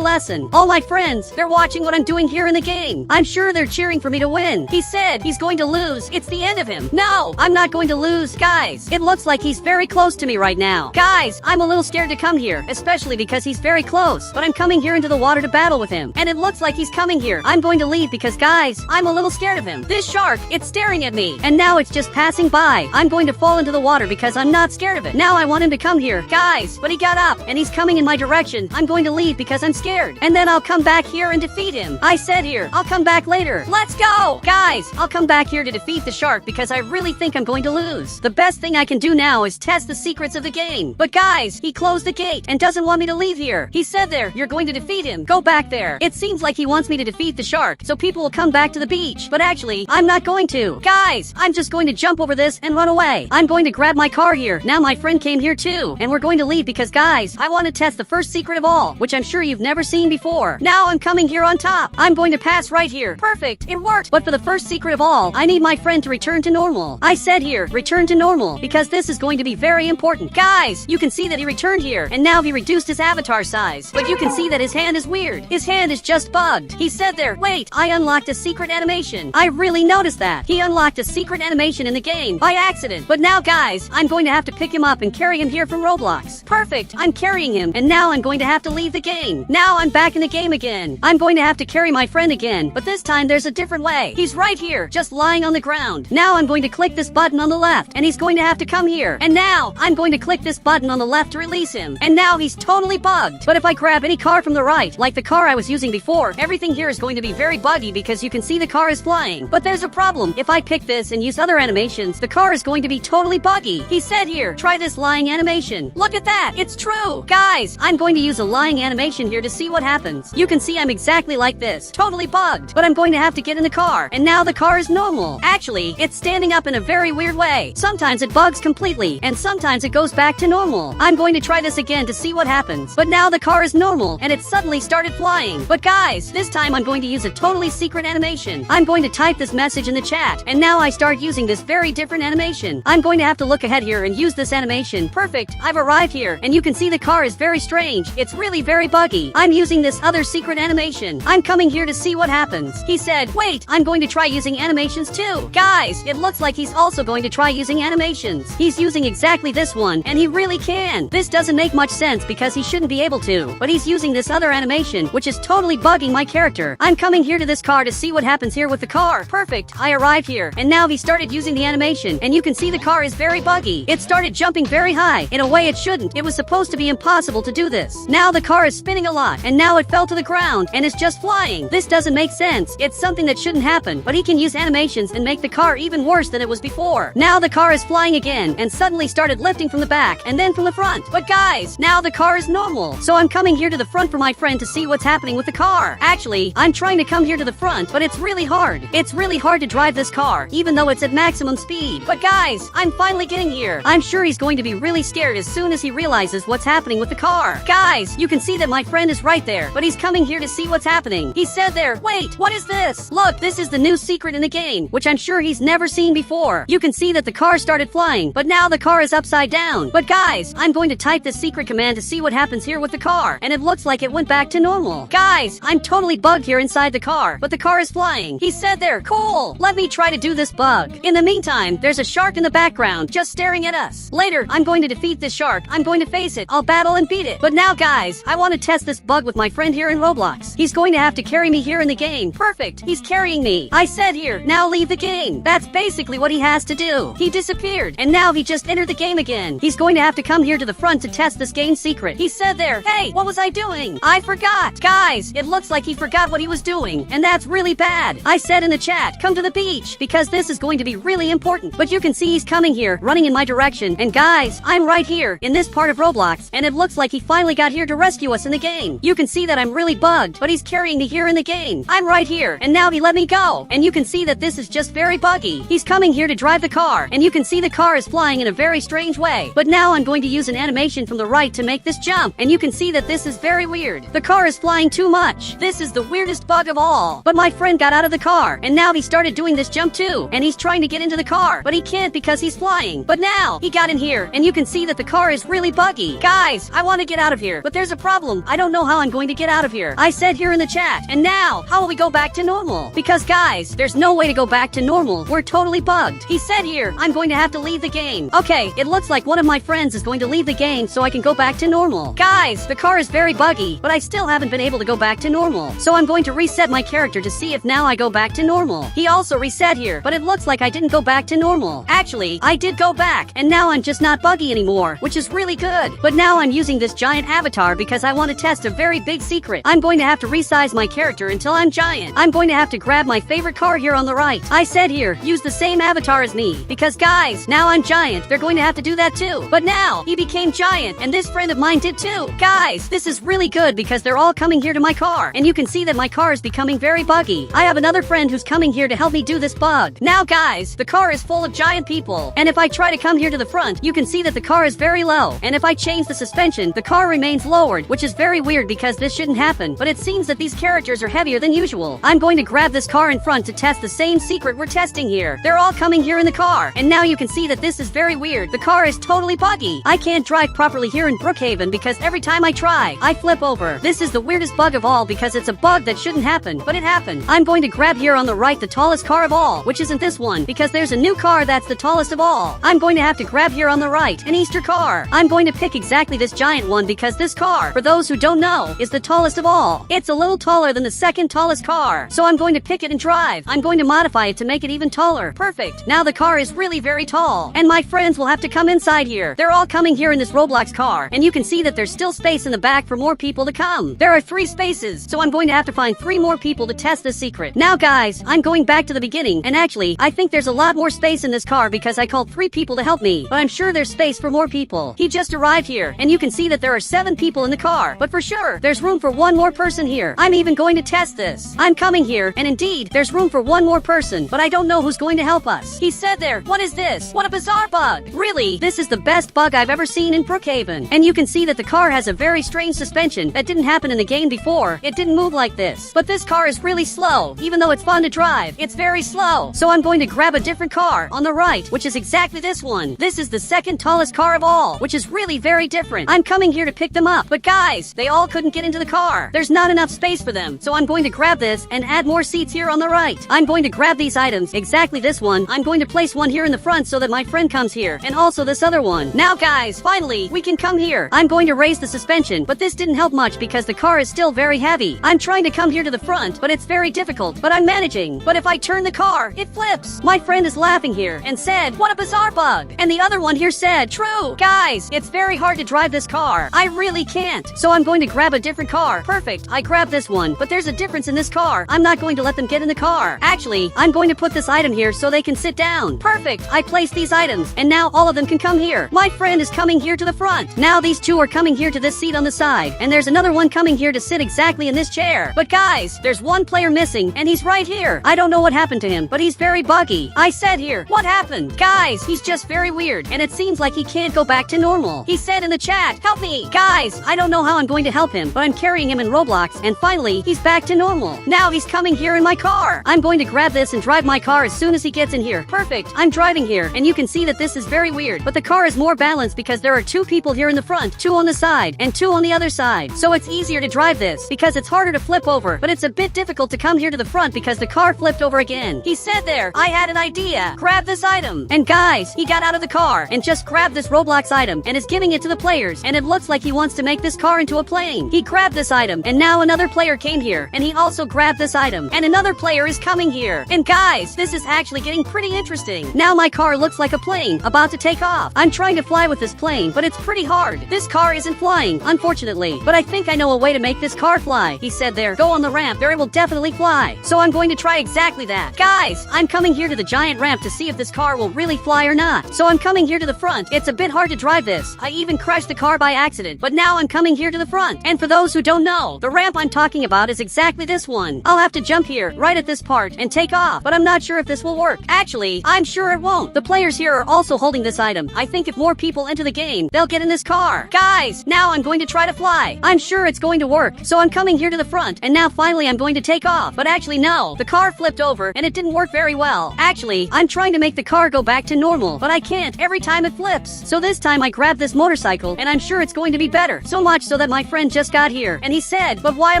lesson. All my friends, they're watching what I'm doing here in the game. I'm sure they're cheering for me to win. He said he's going to lose. It's the end of him. No, I'm not going to lose. Guys, it looks like he's very close to me right now. Guys, I'm a little scared to come here, especially because he's very close. But I'm coming here into the water to battle with him, and it looks like he's coming here. I'm going to leave because, guys, I'm a little scared of him. This shark, it's staring at me, and now it's just passing by. I'm going to fall into the water because I'm not scared of it. Now I want him to come here. Guys, but he got up, and he's coming in my direction. I'm going to leave because I'm scared, and then I'll come back here and defeat him. I said here, I'll come back later. Let's go! Guys, I'll come back here to defeat the shark because I really think I'm going to lose. The best thing I can do now is test the secrets of the game. But guys, he closed the gate and doesn't want me to leave here. He said there, you're going to defeat him. Go back there. It seems like he wants me to defeat the shark, so people will come back to the beach. But actually, I'm not going to. Guys, I'm just going to jump over this and run away. I'm going to grab my car here. Now my friend came here too, and we're going to leave because, guys, I want to test the first secret of all, which I'm sure you've never seen before. Now I'm coming here on top. I'm going to pass right here. Perfect. It worked. But for the first secret of all, I need my friend to return to normal. I said here, return to normal, because this is going to be very important. Guys, you can see that he returned here, and now he reduced his avatar size. But you can see that his hand is weird. His hand is just bugged. He said there, wait, I unlocked a secret animation. I really noticed that. He unlocked a secret animation in the game by accident. But now, guys, I'm going to have to pick him up and carry him here from Roblox. Perfect. I'm carrying him, and now I'm going to have to leave the game. Now I'm back in the game again. I'm going to have to carry my friend again, but this time there's a different way. He's right here, just lying on the ground. Now I'm going to click this button on the left, and he's going to have to come here. And now I'm going to click this button on the left to release him. And now he's totally bugged. But if I grab any car from the right, like the car I was using before, everything here is going to be very buggy because you can see the car is flying. But there's a problem. If I pick this and use other animations, the car is going to be totally buggy. He said here, try this lying animation. Look at that. It's true. Guys, I'm going to use a lying animation here to see what happens. You can see I'm exactly like this. Totally bugged. But I'm going to have to get in the car. And now the car is normal. Actually, it's standing up in a very weird way. Sometimes it bugs completely, and sometimes it goes back to normal. I'm going to try this again to see what happens. But now the car is normal, and it suddenly started flying. But guys, this time I'm going to use a totally secret animation. I'm going to type this message in the chat, and now I start using this very different animation. I'm going to have to look ahead here and use this animation. Perfect. I've arrived here, and you can see the car is very strange. It's really very buggy. I'm using this other secret animation. I'm coming here to see what happens. He said, wait, I'm going to try using animations too. Guys, it looks like he's also going to try using animations. He's using exactly this one, and he really can. This doesn't make much sense because he shouldn't be able to, but he's using this other animation, which is totally bugging my character. I'm coming here to this car to see what happens here with the car. Perfect. I arrived here, and now he started using the animation, and you can see the car is very buggy. It started jumping very high. In a way it shouldn't. It was supposed to be impossible to do this. Now the car is spinning a lot, and now it fell to the ground, and is just flying. This doesn't make sense. It's something that shouldn't happen, but he can use animations and make the car even worse than it was before. Now the car is flying again, and suddenly started lifting from the back, and then from the front. But guys, now the car is normal. So I'm coming here to the front for my friend to see what's happening with the car. Actually, I'm trying to come here to the front, but it's really hard. It's really hard to drive this car, even though it's at maximum speed. But guys, I'm finally getting here. I'm sure he's going to be really scared as soon as he realizes what's happening with the car. Guys, you can see that my friend is right there, but he's coming here to see what's happening. He said there, wait, what is this? Look, this is the new secret in the game, which I'm sure he's never seen before. You can see that the car started flying, but now the car is upside down. But guys, I'm going to type this secret command to see what happens here with the car, and it looks like it went back to normal. Guys, I'm totally bugged here inside the car, but the car is flying. He said there, cool, let me try to do this bug. In the meantime, there's a shark in the background just staring at us. Later, I'm going to defeat this shark. I'm going to face it. I'll battle and beat it. But now, guys, I want to test this bug with my friend here in Roblox. He's going to have to carry me here in the game. Perfect. He's carrying me. I said here, now leave the game. That's basically what he has to do. He disappeared, and now he just entered the game again. He's going to have to come here to the front to test this game secret. He said there, hey, what was I doing? I forgot. Guys, it looks like he forgot what he was doing, and that's really bad. I said in the chat, come to the beach, because this is going to be really important. But you can see he's coming here, running in my direction, and guys, I'm right here, in this part of Roblox, and it looks like he finally got here to rescue us in the game. You can see that I'm really bugged, but he's carrying me here in the game. I'm right here, and now he let me go, and you can see that this is just very buggy. He's coming here to drive the car, and you can see the car is flying in a very strange way. But now I'm going to use an animation from the right to make this jump, and and you can see that this is very weird. The car is flying too much. This is the weirdest bug of all. But my friend got out of the car, and now he started doing this jump too, and he's trying to get into the car, but he can't because he's flying. But now, he got in here, and you can see that the car is really buggy. Guys, I want to get out of here, but there's a problem. I don't know how I'm going to get out of here. I said here in the chat, and now, how will we go back to normal? Because guys, there's no way to go back to normal. We're totally bugged. He said here, I'm going to have to leave the game. Okay, it looks like one of my friends is going to leave the game so I can go back to normal. Guys, the car is very buggy, but I still haven't been able to go back to normal. So I'm going to reset my character to see if now I go back to normal. He also reset here, but it looks like I didn't go back to normal. Actually, I did go back, and now I'm just not buggy anymore, which is really good. But now I'm using this giant avatar because I want to test a very big secret. I'm going to have to resize my character until I'm giant. I'm going to have to grab my favorite car here on the right. I said here, use the same avatar as me, because guys, now I'm giant. They're going to have to do that too. But now, he became giant, and this friend of mine did too. Guys, this is really good because they're all coming here to my car, and you can see that my car is becoming very buggy. I have another friend who's coming here to help me do this bug. Now guys, the car is full of giant people, and if I try to come here to the front, you can see that the car is very low, and if I change the suspension, the car remains lowered, which is very weird because this shouldn't happen, but it seems that these characters are heavier than usual. I'm going to grab this car in front to test the same secret we're testing here. They're all coming here in the car, and now you can see that this is very weird. The car is totally buggy. I can't drive properly here in Brookhaven because every time I try, I flip over. This is the weirdest bug of all because it's a bug that shouldn't happen, but it happened. I'm going to grab here on the right the tallest car of all, which isn't this one, because there's a new car that's the tallest of all. I'm going to have to grab here on the right an Easter car. I'm going to pick exactly this giant one because this car, for those who don't know, is the tallest of all. It's a little taller than the second tallest car, so I'm going to pick it and drive. I'm going to modify it to make it even taller. Perfect. Now the car is really very tall, and my friends will have to come inside here. They're all coming here in this Roblox car, and you can see that there's still space in the back for more people to come. There are 3 spaces, so I'm going to have to find 3 more people to test this secret. Now guys, I'm going back to the beginning, and actually, I think there's a lot more space in this car because I called 3 people to help me, but I'm sure there's space for more people. He just arrived here, and you can see that there are 7 people in the car, but for sure, there's room for 1 more person here. I'm even going to test this. I'm coming here, and indeed, there's room for 1 more person, but I don't know who's going to help us. He said there, what is this? What a bizarre bug. Really, this is the best bug I've ever seen in Brookhaven. And you can see that the car has a very strange suspension that didn't happen in the game before. It didn't move like this. But this car is really slow. Even though it's fun to drive, it's very slow. So I'm going to grab a different car on the right, which is exactly this one. This is the second tallest car of all, which is really very different. I'm coming here to pick them up, but guys, they all couldn't get into the car. There's not enough space for them. So I'm going to grab this and add more seats here on the right. I'm going to grab these items, exactly this one. I'm going to place one here in the front so that my friend comes here, and also this other one. Now guys, finally, we can come here. I'm going to raise the suspension, but this didn't help much because the car is still very heavy. I'm trying to come here to the front, but it's very difficult, but I'm managing. But if I turn the car, it flips. My friend is laughing here and said, what a bizarre bug. And the other one here said, true. Guys, it's very hard to drive this car. I really can't. So I'm going to grab a different car. Perfect. I grabbed this one, but there's a difference in this car. I'm not going to let them get in the car. Actually, I'm going to put this item here so they can sit down. Perfect. I placed these items, and now all of them can come here. My friend is coming here to the front. Now these 2 are coming here to this seat on the side, and there's another one coming here to sit exactly in this chair. But guys, there's 1 player missing, and he's right here. I don't know what happened to him, but he's very buggy. I said here, what happened? Guys, he's just very weird, and it seems like he can't go back to normal. He said in the chat, help me. Guys, I don't know how I'm going to help him, but I'm carrying him in Roblox, and finally, he's back to normal. Now he's coming here in my car. I'm going to grab this and drive my car as soon as he gets in here. Perfect. I'm driving here, and you can see that this is very weird, but the car is more balanced because there are 2 people here in the front, 2 on the side, and 2 on the other side. So it's easier to drive this because it's harder to flip over, but it's a bit difficult to come here to the front because the car flipped over again. He said there, I had an idea. Grab this item. And guys, he got out of the car and just grabbed this Roblox item and is giving it to the players, and it looks like he wants to make this car into a plane. He grabbed this item, and now another player came here, and he also grabbed this item, and another player is coming here. And guys, this is actually getting pretty interesting. Now my car looks like a plane about to take off. I'm trying to fly with this plane, but it's pretty hard. This car isn't flying, unfortunately, but I think I know a way to make this car fly. He said there, go on the ramp, there it will definitely fly. So I'm going to try exactly that. Guys, I'm coming here to the giant ramp to see if this car will really fly or not. So I'm coming here to the front. It's a bit hard to drive this. I even crashed the car by accident, but now I'm coming here to the front. And for those who don't know, the ramp I'm talking about is exactly this one. I'll have to jump here, right at this part, and take off, but I'm not sure if this will work. Actually, I'm sure it won't. The players here are also holding this item. I think if more people enter the game, they'll get in this car. Guys, Now I'm going to try to fly. I'm sure it's going to work. So I'm coming here to the front, and now finally I'm going to take off. But actually no, the car flipped over, and it didn't work very well. Actually, I'm trying to make the car go back to normal, but I can't every time it flips. So this time I grabbed this motorcycle, and I'm sure it's going to be better. So much so that my friend just got here, and he said, but why a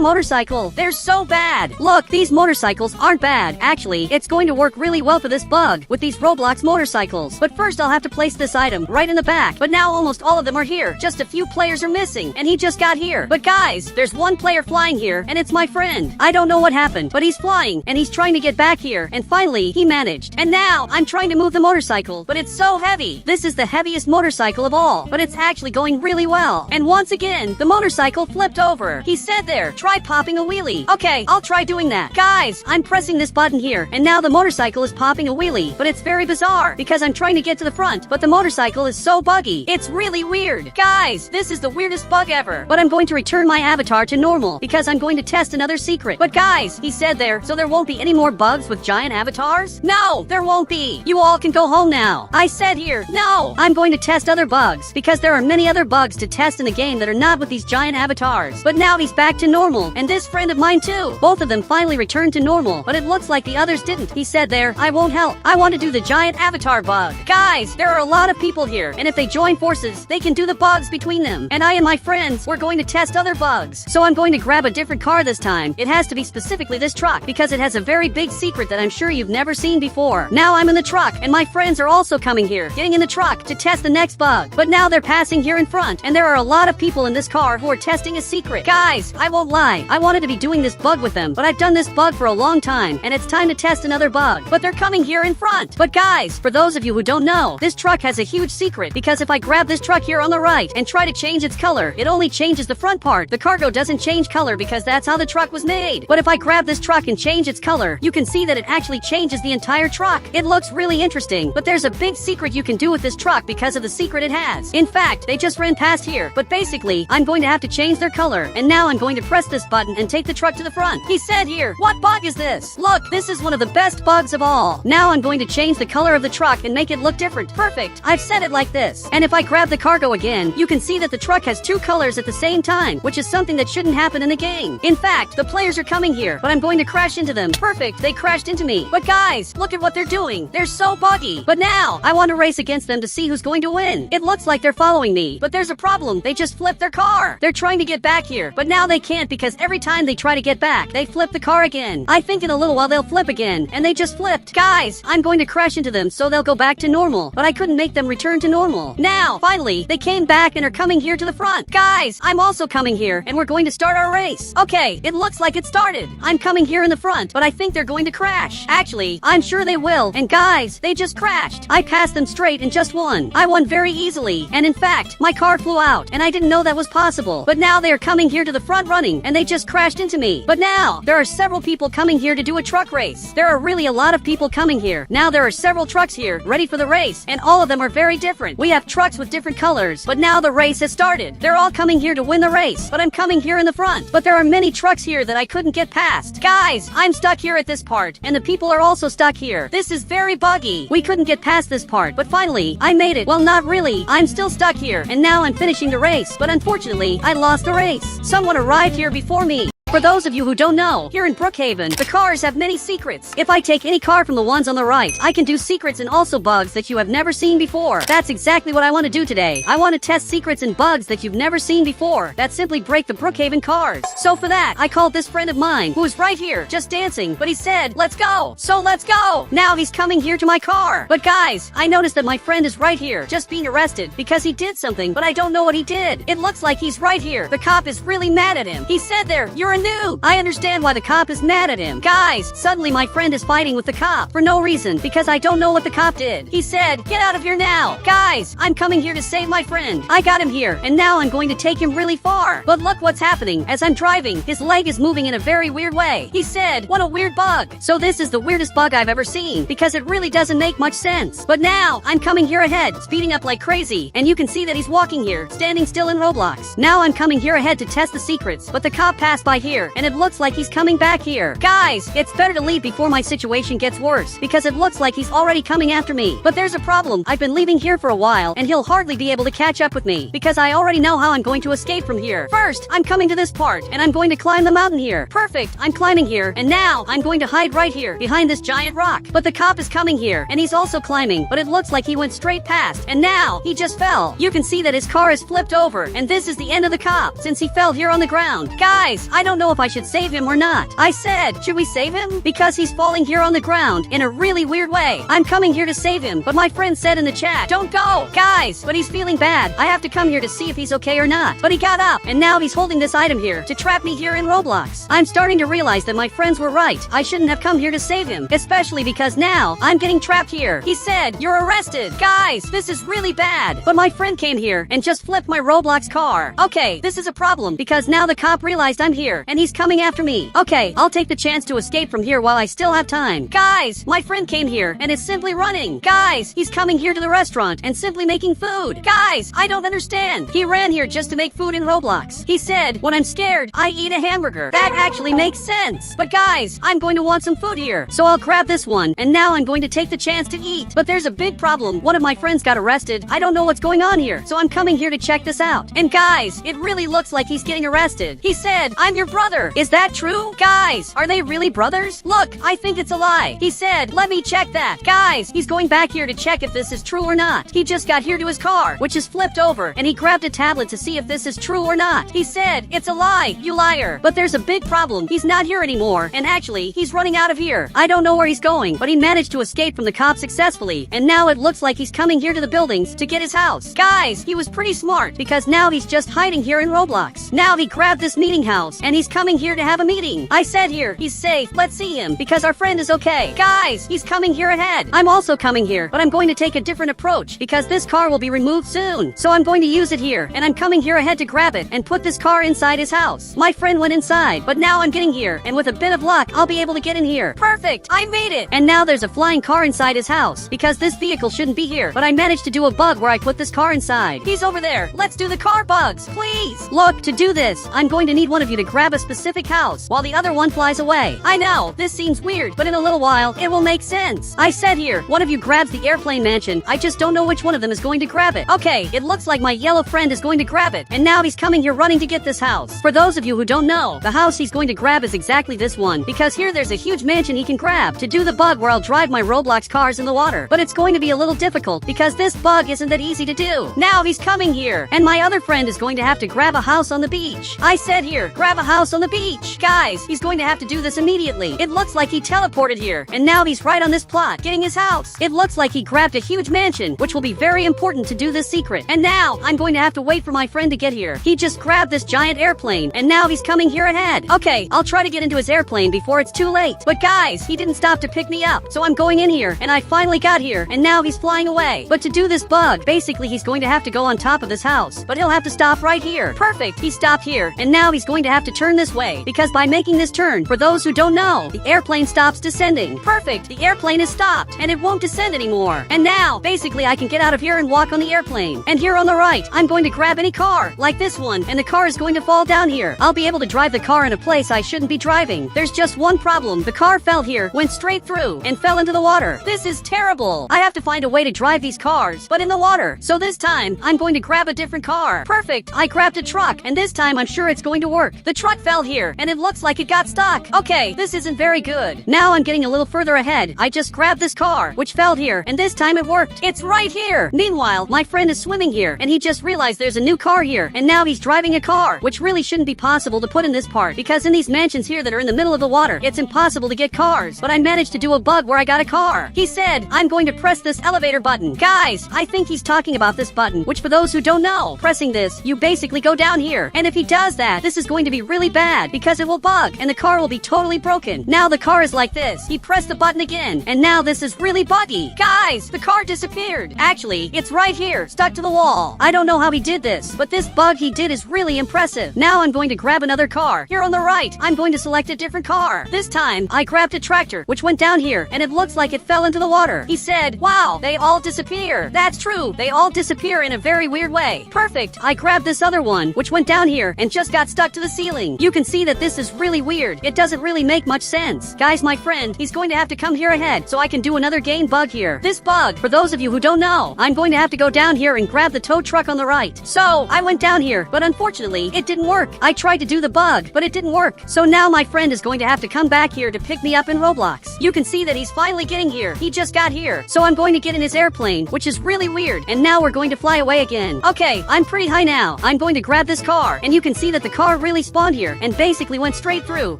motorcycle? They're so bad. Look, these motorcycles aren't bad. Actually, it's going to work really well for this bug with these Roblox motorcycles. But first I'll have to place this item right in the back. But now almost all of them are here. Just a few players are missing, and he just got here. But guys, there's one player flying here, and it's my friend. I don't know what happened, but he's flying, and he's trying to get back here, and finally, he managed. And now, I'm trying to move the motorcycle, but it's so heavy. This is the heaviest motorcycle of all, but it's actually going really well. And once again, the motorcycle flipped over. He said there, try popping a wheelie. Okay, I'll try doing that. Guys, I'm pressing this button here, and now the motorcycle is popping a wheelie, but it's very bizarre, because I'm trying to get to the front, but the motorcycle is so buggy. It's really weird. Guys, this is the weirdest bug ever. But I'm going to return my avatar to normal, because I'm going to test another secret. But guys, he said there, so there won't be any more bugs with giant avatars? No, there won't be. You all can go home now. I said here, no, I'm going to test other bugs, because there are many other bugs to test in the game that are not with these giant avatars. But now he's back to normal, and this friend of mine too. Both of them finally returned to normal, but it looks like the others didn't. He said there, I won't help. I want to do the giant avatar bug. Guys, there are a lot of people here, and if they join forces, they can do the bugs between them. And I and my friends, we're going to test other bugs. So I'm going to grab a different car this time. It has to be specifically this truck, because it has a very big secret that I'm sure you've never seen before. Now I'm in the truck, and my friends are also coming here, getting in the truck to test the next bug. But now they're passing here in front, and there are a lot of people in this car who are testing a secret. Guys, I won't lie. I wanted to be doing this bug with them, but I've done this bug for a long time, and it's time to test another bug. But they're coming here in front. But guys, for those of you who don't know, this truck has a huge secret, because if I grab this truck here on the right and try to change its color, it only changes the front part. The cargo doesn't change color because that's how the truck was made. But if I grab this truck and change its color, you can see that it actually changes the entire truck. It looks really interesting, but there's a big secret you can do with this truck because of the secret it has. In fact, they just ran past here, but basically, I'm going to have to change their color, and now I'm going to press this button and take the truck to the front. He said here, what bug is this? Look, this is one of the best bugs of all. Now I'm going to change the color of the truck and make it look different. Perfect. I've set it like this. And if I grab the cargo again, you can see that the truck has two colors at the same time, which is something that shouldn't happen in the game. In fact, the players are coming here, but I'm going to crash into them. Perfect. They crashed into me. But guys, look at what they're doing. They're so buggy. But now, I want to race against them to see who's going to win. It looks like they're following me, but there's a problem. They just flipped their car. They're trying to get back here, but now they can't because every time they try to get back, they flip the car again. I think in a little while they'll flip again, and they just flipped. Guys, I'm going to crash into them so they'll go back to normal, but I couldn't make them return to normal. Now, finally, they came back and are coming here to the front. Guys, I'm also coming here, and we're going to start our race. Okay, it looks like it started. I'm coming here in the front, but I think they're going to crash. Actually, I'm sure they will, and guys, they just crashed. I passed them straight and just won. I won very easily, and in fact, my car flew out, and I didn't know that was possible. But now they are coming here to the front running, and they just crashed into me. But now, there are several people coming here to do a truck race. There are really a lot of people coming here. Now there are several trucks here, ready for the race, and all of them are very different. We have trucks with different colors, but now the race has started. They're all coming here to win the race, but I'm coming here in the front. But there are many trucks here that I couldn't get past. Guys, I'm stuck here at this part, and the people are also stuck here. This is very buggy. We couldn't get past this part, but finally, I made it. Well, not really. I'm still stuck here, and now I'm finishing the race, but unfortunately, I lost the race. Someone arrived here before me. For those of you who don't know, here in Brookhaven, the cars have many secrets. If I take any car from the ones on the right, I can do secrets and also bugs that you have never seen before. That's exactly what I want to do today. I want to test secrets and bugs that you've never seen before that simply break the Brookhaven cars. So for that, I called this friend of mine who is right here, just dancing, but he said, let's go. So let's go. Now he's coming here to my car. But guys, I noticed that my friend is right here, just being arrested because he did something, but I don't know what he did. It looks like he's right here. The cop is really mad at him. He said there, you're a noob. I understand why the cop is mad at him. Guys, suddenly my friend is fighting with the cop for no reason because I don't know what the cop did. He said, get out of here now. Guys, I'm coming here to save my friend. I got him here, and now I'm going to take him really far. But look what's happening. As I'm driving, his leg is moving in a very weird way. He said, what a weird bug. So this is the weirdest bug I've ever seen because it really doesn't make much sense. But now, I'm coming here ahead, speeding up like crazy, and you can see that he's walking here, standing still in Roblox. Now I'm coming here ahead to test the secrets, but the cop passed by here here, and it looks like he's coming back here. Guys, it's better to leave before my situation gets worse, because it looks like he's already coming after me. But there's a problem. I've been leaving here for a while, and he'll hardly be able to catch up with me, because I already know how I'm going to escape from here. First, I'm coming to this part, and I'm going to climb the mountain here. Perfect, I'm climbing here, and now I'm going to hide right here, behind this giant rock. But the cop is coming here, and he's also climbing, but it looks like he went straight past, and now he just fell. You can see that his car is flipped over, and this is the end of the cop, since he fell here on the ground. Guys, I don't know if I should save him or not. I said, should we save him? Because he's falling here on the ground in a really weird way. I'm coming here to save him, but my friend said in the chat, don't go! Guys, but he's feeling bad. I have to come here to see if he's okay or not. But he got up, and now he's holding this item here to trap me here in Roblox. I'm starting to realize that my friends were right. I shouldn't have come here to save him, especially because now I'm getting trapped here. He said, you're arrested. Guys, this is really bad. But my friend came here and just flipped my Roblox car. Okay, this is a problem because now the cop realized I'm here and he's coming after me. Okay, I'll take the chance to escape from here while I still have time. Guys, my friend came here and is simply running. Guys, he's coming here to the restaurant and simply making food. Guys, I don't understand. He ran here just to make food in Roblox. He said, when I'm scared, I eat a hamburger. That actually makes sense. But guys, I'm going to want some food here. So I'll grab this one and now I'm going to take the chance to eat. But there's a big problem. One of my friends got arrested. I don't know what's going on here. So I'm coming here to check this out. And guys, it really looks like he's getting arrested. He said, I'm your brother. Is that true? Guys, are they really brothers? Look, I think it's a lie. He said, let me check that. Guys, he's going back here to check if this is true or not. He just got here to his car, which is flipped over, and he grabbed a tablet to see if this is true or not. He said, it's a lie, you liar. But there's a big problem. He's not here anymore, and actually, he's running out of here. I don't know where he's going, but he managed to escape from the cops successfully, and now it looks like he's coming here to the buildings to get his house. Guys, he was pretty smart, because now he's just hiding here in Roblox. Now he grabbed this meeting house, and he's coming here to have a meeting. I said here, he's safe, let's see him, because our friend is okay. Guys, he's coming here ahead. I'm also coming here, but I'm going to take a different approach, because this car will be removed soon. So I'm going to use it here, and I'm coming here ahead to grab it, and put this car inside his house. My friend went inside, but now I'm getting here, and with a bit of luck, I'll be able to get in here. Perfect, I made it! And now there's a flying car inside his house, because this vehicle shouldn't be here, but I managed to do a bug where I put this car inside. He's over there, let's do the car bugs, please! Look, to do this, I'm going to need one of you to grab a specific house, while the other one flies away. I know, this seems weird, but in a little while, it will make sense. I said here, one of you grabs the airplane mansion, I just don't know which one of them is going to grab it. Okay, it looks like my yellow friend is going to grab it, and now he's coming here running to get this house. For those of you who don't know, the house he's going to grab is exactly this one, because here there's a huge mansion he can grab to do the bug where I'll drive my Roblox cars in the water. But it's going to be a little difficult, because this bug isn't that easy to do. Now he's coming here, and my other friend is going to have to grab a house on the beach. I said here, grab a house on the beach. Guys, he's going to have to do this immediately. It looks like he teleported here, and now he's right on this plot, getting his house. It looks like he grabbed a huge mansion, which will be very important to do this secret. And now, I'm going to have to wait for my friend to get here. He just grabbed this giant airplane, and now he's coming here ahead. Okay, I'll try to get into his airplane before it's too late. But guys, he didn't stop to pick me up, so I'm going in here, and I finally got here, and now he's flying away. But to do this bug, basically he's going to have to go on top of this house, but he'll have to stop right here. Perfect, he stopped here, and now he's going to have to turn this way, because by making this turn, for those who don't know, the airplane stops descending. Perfect, the airplane is stopped, and it won't descend anymore. And now, basically I can get out of here and walk on the airplane. And here on the right, I'm going to grab any car, like this one, and the car is going to fall down here. I'll be able to drive the car in a place I shouldn't be driving. There's just one problem. The car fell here, went straight through, and fell into the water. This is terrible. I have to find a way to drive these cars, but in the water. So this time, I'm going to grab a different car. Perfect, I grabbed a truck, and this time I'm sure it's going to work. The truck fell here, and it looks like it got stuck. Okay, this isn't very good. Now I'm getting a little further ahead. I just grabbed this car, which fell here, and this time it worked. It's right here. Meanwhile, my friend is swimming here, and he just realized there's a new car here, and now he's driving a car, which really shouldn't be possible to put in this part, because in these mansions here that are in the middle of the water, it's impossible to get cars. But I managed to do a bug where I got a car. He said, I'm going to press this elevator button. Guys, I think he's talking about this button, which for those who don't know, pressing this, you basically go down here. And if he does that, this is going to be really bad, because it will bug, and the car will be totally broken. Now the car is like this. He pressed the button again, and now this is really buggy. Guys, the car disappeared. Actually, it's right here, stuck to the wall. I don't know how he did this, but this bug he did is really impressive. Now I'm going to grab another car. Here on the right, I'm going to select a different car. This time, I grabbed a tractor, which went down here, and it looks like it fell into the water. He said, wow, they all disappear. That's true, they all disappear in a very weird way. Perfect, I grabbed this other one, which went down here, and just got stuck to the ceiling. game. You can see that this is really weird. It doesn't really make much sense. Guys, my friend, he's going to have to come here ahead so I can do another game bug here. This bug, for those of you who don't know, I'm going to have to go down here and grab the tow truck on the right. So, I went down here, but unfortunately, it didn't work. I tried to do the bug, but it didn't work. So now my friend is going to have to come back here to pick me up in Roblox. You can see that he's finally getting here. He just got here. So I'm going to get in his airplane, which is really weird. And now we're going to fly away again. Okay, I'm pretty high now. I'm going to grab this car, and you can see that the car really spawned here and basically went straight through.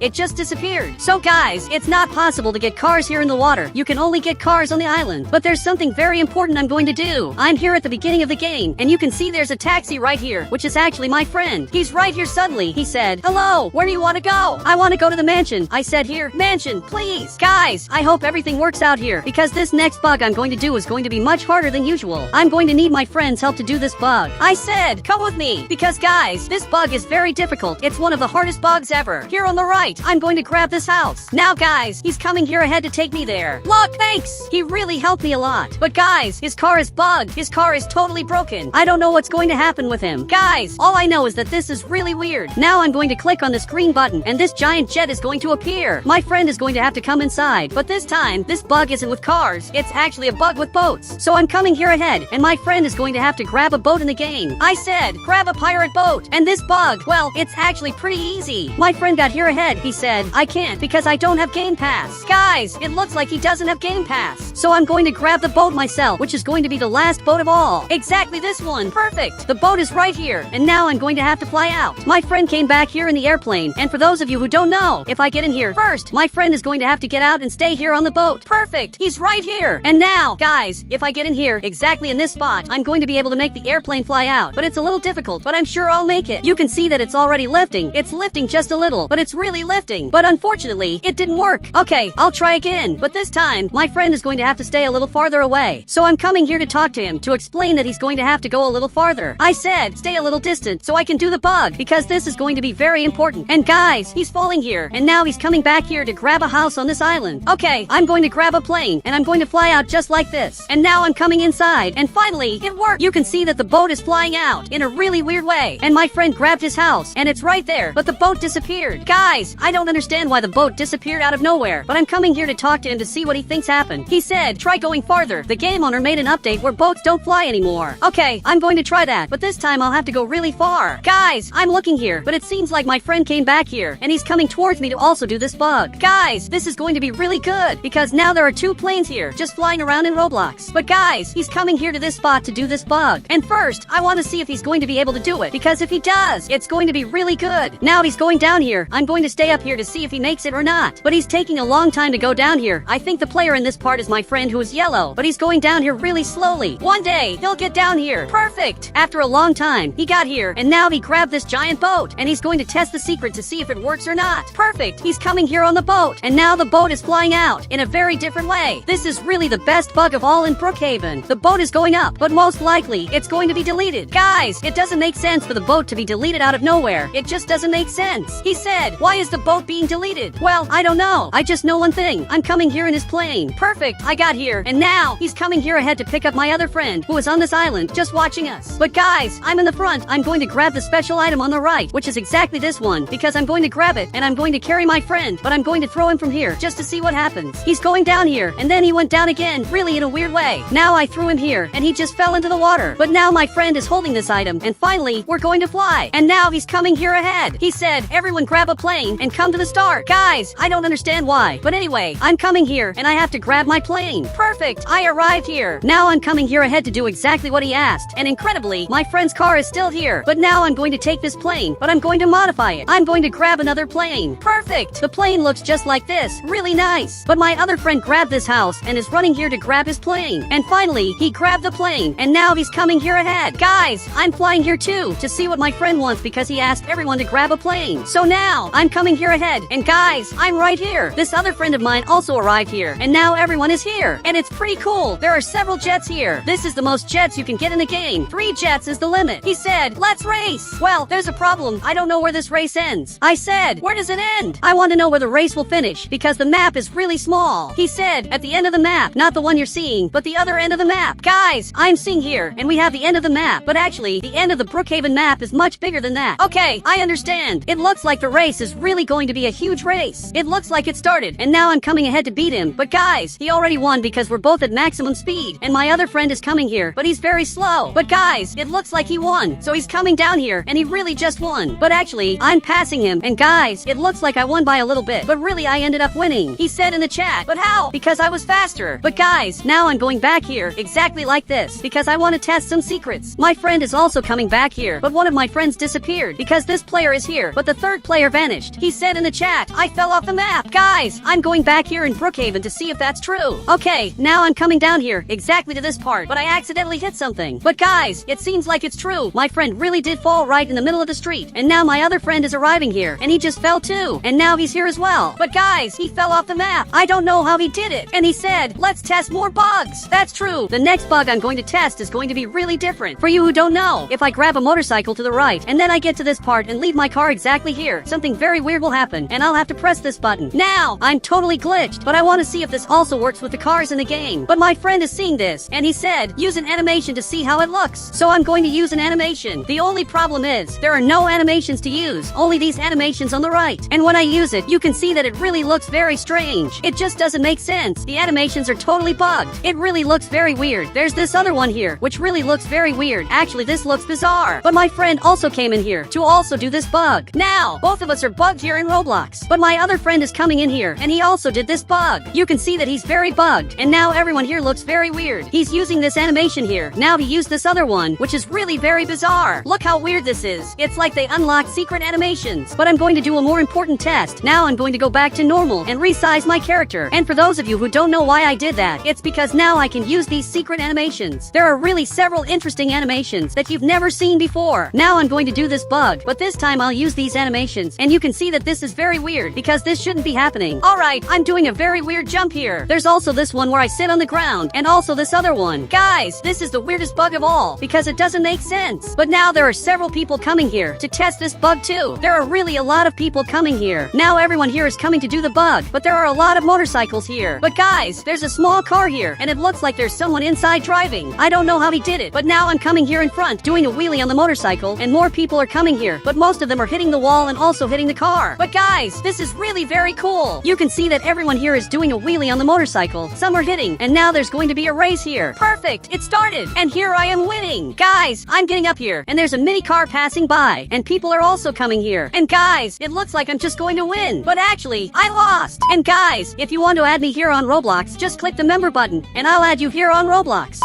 It just disappeared. So guys, it's not possible to get cars here in the water. You can only get cars on the island. But there's something very important I'm going to do. I'm here at the beginning of the game, and you can see there's a taxi right here, which is actually my friend. He's right here suddenly. He said, "Hello, where do you want to go?" "I want to go to the mansion." I said, "Here, mansion, please." Guys, I hope everything works out here, because this next bug I'm going to do is going to be much harder than usual. I'm going to need my friend's help to do this bug. I said, "Come with me," because guys, this bug is very difficult. It's one of the hardest bugs ever. Here on the right, I'm going to grab this house. Now guys, he's coming here ahead to take me there. Look, thanks! He really helped me a lot. But guys, his car is bugged. His car is totally broken. I don't know what's going to happen with him. Guys, all I know is that this is really weird. Now I'm going to click on this green button, and this giant jet is going to appear. My friend is going to have to come inside, but this time, this bug isn't with cars. It's actually a bug with boats. So I'm coming here ahead, and my friend is going to have to grab a boat in the game. I said, grab a pirate boat. And this bug, well, it's actually pretty easy. My friend got here ahead. He said, "I can't because I don't have Game Pass." Guys, it looks like he doesn't have Game Pass. So I'm going to grab the boat myself, which is going to be the last boat of all. Exactly this one. Perfect. The boat is right here, and now I'm going to have to fly out. My friend came back here in the airplane, and for those of you who don't know, if I get in here first, my friend is going to have to get out and stay here on the boat. Perfect. He's right here. And now, guys, if I get in here exactly in this spot, I'm going to be able to make the airplane fly out. But it's a little difficult, but I'm sure I'll make it. You can see that it's already lifting. It's lifting just a little, but it's really lifting. But unfortunately, it didn't work. Okay, I'll try again. But this time, my friend is going to have to stay a little farther away. So I'm coming here to talk to him to explain that he's going to have to go a little farther. I said, stay a little distant so I can do the bug, because this is going to be very important. And guys, he's falling here, and now he's coming back here to grab a house on this island. Okay, I'm going to grab a plane, and I'm going to fly out just like this. And now I'm coming inside, and finally, it worked. You can see that the boat is flying out in a really weird way. And my friend grabbed his house, and it's right there, but the boat disappeared. Guys, I don't understand why the boat disappeared out of nowhere, but I'm coming here to talk to him to see what he thinks happened. He said, try going farther. The game owner made an update where boats don't fly anymore. Okay, I'm going to try that, but this time I'll have to go really far. Guys, I'm looking here, but it seems like my friend came back here, and he's coming towards me to also do this bug. Guys, this is going to be really good, because now there are 2 planes here, just flying around in Roblox. But guys, he's coming here to this spot to do this bug. And first, I want to see if he's going to be able to do it, because if he does, it's going to be really good. Now he's going down here. I'm going to stay up here to see if he makes it or not. But he's taking a long time to go down here. I think the player in this part is my friend who is yellow, but he's going down here really slowly. One day, he'll get down here. Perfect! After a long time, he got here, and now he grabbed this giant boat, and he's going to test the secret to see if it works or not. Perfect! He's coming here on the boat, and now the boat is flying out in a very different way. This is really the best bug of all in Brookhaven. The boat is going up, but most likely, it's going to be deleted. Guys, it doesn't make sense for the boat to be deleted out of nowhere. It just doesn't make sense. He said, why is the boat being deleted? Well, I don't know. I just know one thing. I'm coming here in his plane. Perfect. I got here, and now he's coming here ahead to pick up my other friend who is on this island just watching us. But guys, I'm in the front. I'm going to grab the special item on the right, which is exactly this one, because I'm going to grab it, and I'm going to carry my friend, but I'm going to throw him from here just to see what happens. He's going down here, and then he went down again, really in a weird way. Now I threw him here, and he just fell into the water. But now my friend is holding this item, and finally, we're going to fly. And now he's coming here ahead. He said, everyone grab a plane and come to the start. Guys, I don't understand why. But anyway, I'm coming here, and I have to grab my plane. Perfect. I arrived here. Now I'm coming here ahead to do exactly what he asked. And incredibly, my friend's car is still here. But now I'm going to take this plane, but I'm going to modify it. I'm going to grab another plane. Perfect. The plane looks just like this. Really nice. But my other friend grabbed this house and is running here to grab his plane. And finally, he grabbed the plane, and now he's coming here ahead. Guys, I'm flying here too to see what my friend wants because he asked everyone to grab a plane. So now, I'm coming here ahead. And guys, I'm right here. This other friend of mine also arrived here, and now everyone is here. And it's pretty cool. There are several jets here. This is the most jets you can get in the game. 3 jets is the limit. He said, let's race. Well, there's a problem. I don't know where this race ends. I said, where does it end? I want to know where the race will finish because the map is really small. He said, at the end of the map, not the one you're seeing, but the other end of the map. Guys, I'm seeing here, and we have the end of the map, but actually, the end of the Brookhaven map is much bigger than that. Okay, I understand. understand. It looks like the race is really going to be a huge race. It looks like it started, and now I'm coming ahead to beat him. But guys, he already won because we're both at maximum speed. And my other friend is coming here, but he's very slow. But guys, it looks like he won. So he's coming down here, and he really just won. But actually, I'm passing him. And guys, it looks like I won by a little bit. But really, I ended up winning. He said in the chat. But how? Because I was faster. But guys, now I'm going back here, exactly like this, because I want to test some secrets. My friend is also coming back here, but one of my friends disappeared because this player is here, but the third player vanished. He said in the chat, I fell off the map. Guys, I'm going back here in Brookhaven to see if that's true. Okay, now I'm coming down here, exactly to this part, but I accidentally hit something. But guys, it seems like it's true. My friend really did fall right in the middle of the street, and now my other friend is arriving here, and he just fell too, and now he's here as well. But guys, he fell off the map. I don't know how he did it, and he said, let's test more bugs. That's true. The next bug I'm going to test is going to be really different. For you who don't know, if I grab a motorcycle to the right, and then I get to this part and leave my car exactly here, something very weird will happen, and I'll have to press this button. Now, I'm totally glitched, but I want to see if this also works with the cars in the game. But my friend is seeing this, and he said, use an animation to see how it looks. So I'm going to use an animation. The only problem is, there are no animations to use, only these animations on the right. And when I use it, you can see that it really looks very strange. It just doesn't make sense. The animations are totally bugged. It really looks very weird. There's this other one here, which really looks very weird. Actually, this looks bizarre. But my friend also came in here to also do this bug. Now, both of us are bugged here in Roblox. But my other friend is coming in here, and he also did this bug. You can see that he's very bugged, and now everyone here looks very weird. He's using this animation here. Now he used this other one, which is really very bizarre. Look how weird this is. It's like they unlocked secret animations. But I'm going to do a more important test. Now I'm going to go back to normal and resize my character. And for those of you who don't know why I did that, it's because now I can use these secret animations. There are really several interesting animations that you've never seen before. Now I'm going to do this bug, but this time I'll use these animations, and you can see that this is very weird because this shouldn't be happening. Alright, I'm doing a very weird jump here. There's also this one where I sit on the ground, and also this other one. Guys, this is the weirdest bug of all because it doesn't make sense. But now there are several people coming here to test this bug too. There are really a lot of people coming here. Now everyone here is coming to do the bug, but there are a lot of motorcycles here. But guys, there's a small car here, and it looks like there's someone inside driving. I don't know how he did it, but now I'm coming here in front, doing a wheelie on the motorcycle, and more people are coming here, but most of them are hitting the wall and also hitting the car. But guys, this is really very cool. You can see that everyone here is doing a wheelie on the motorcycle. Some are hitting, and now there's going to be a race here. Perfect, it started, and here I am winning. Guys, I'm getting up here, and there's a mini car passing by, and people are also coming here. And guys, it looks like I'm just going to win, but actually, I lost. And guys, if you want to add me here on Roblox, just click the member button, and I'll add you here on Roblox.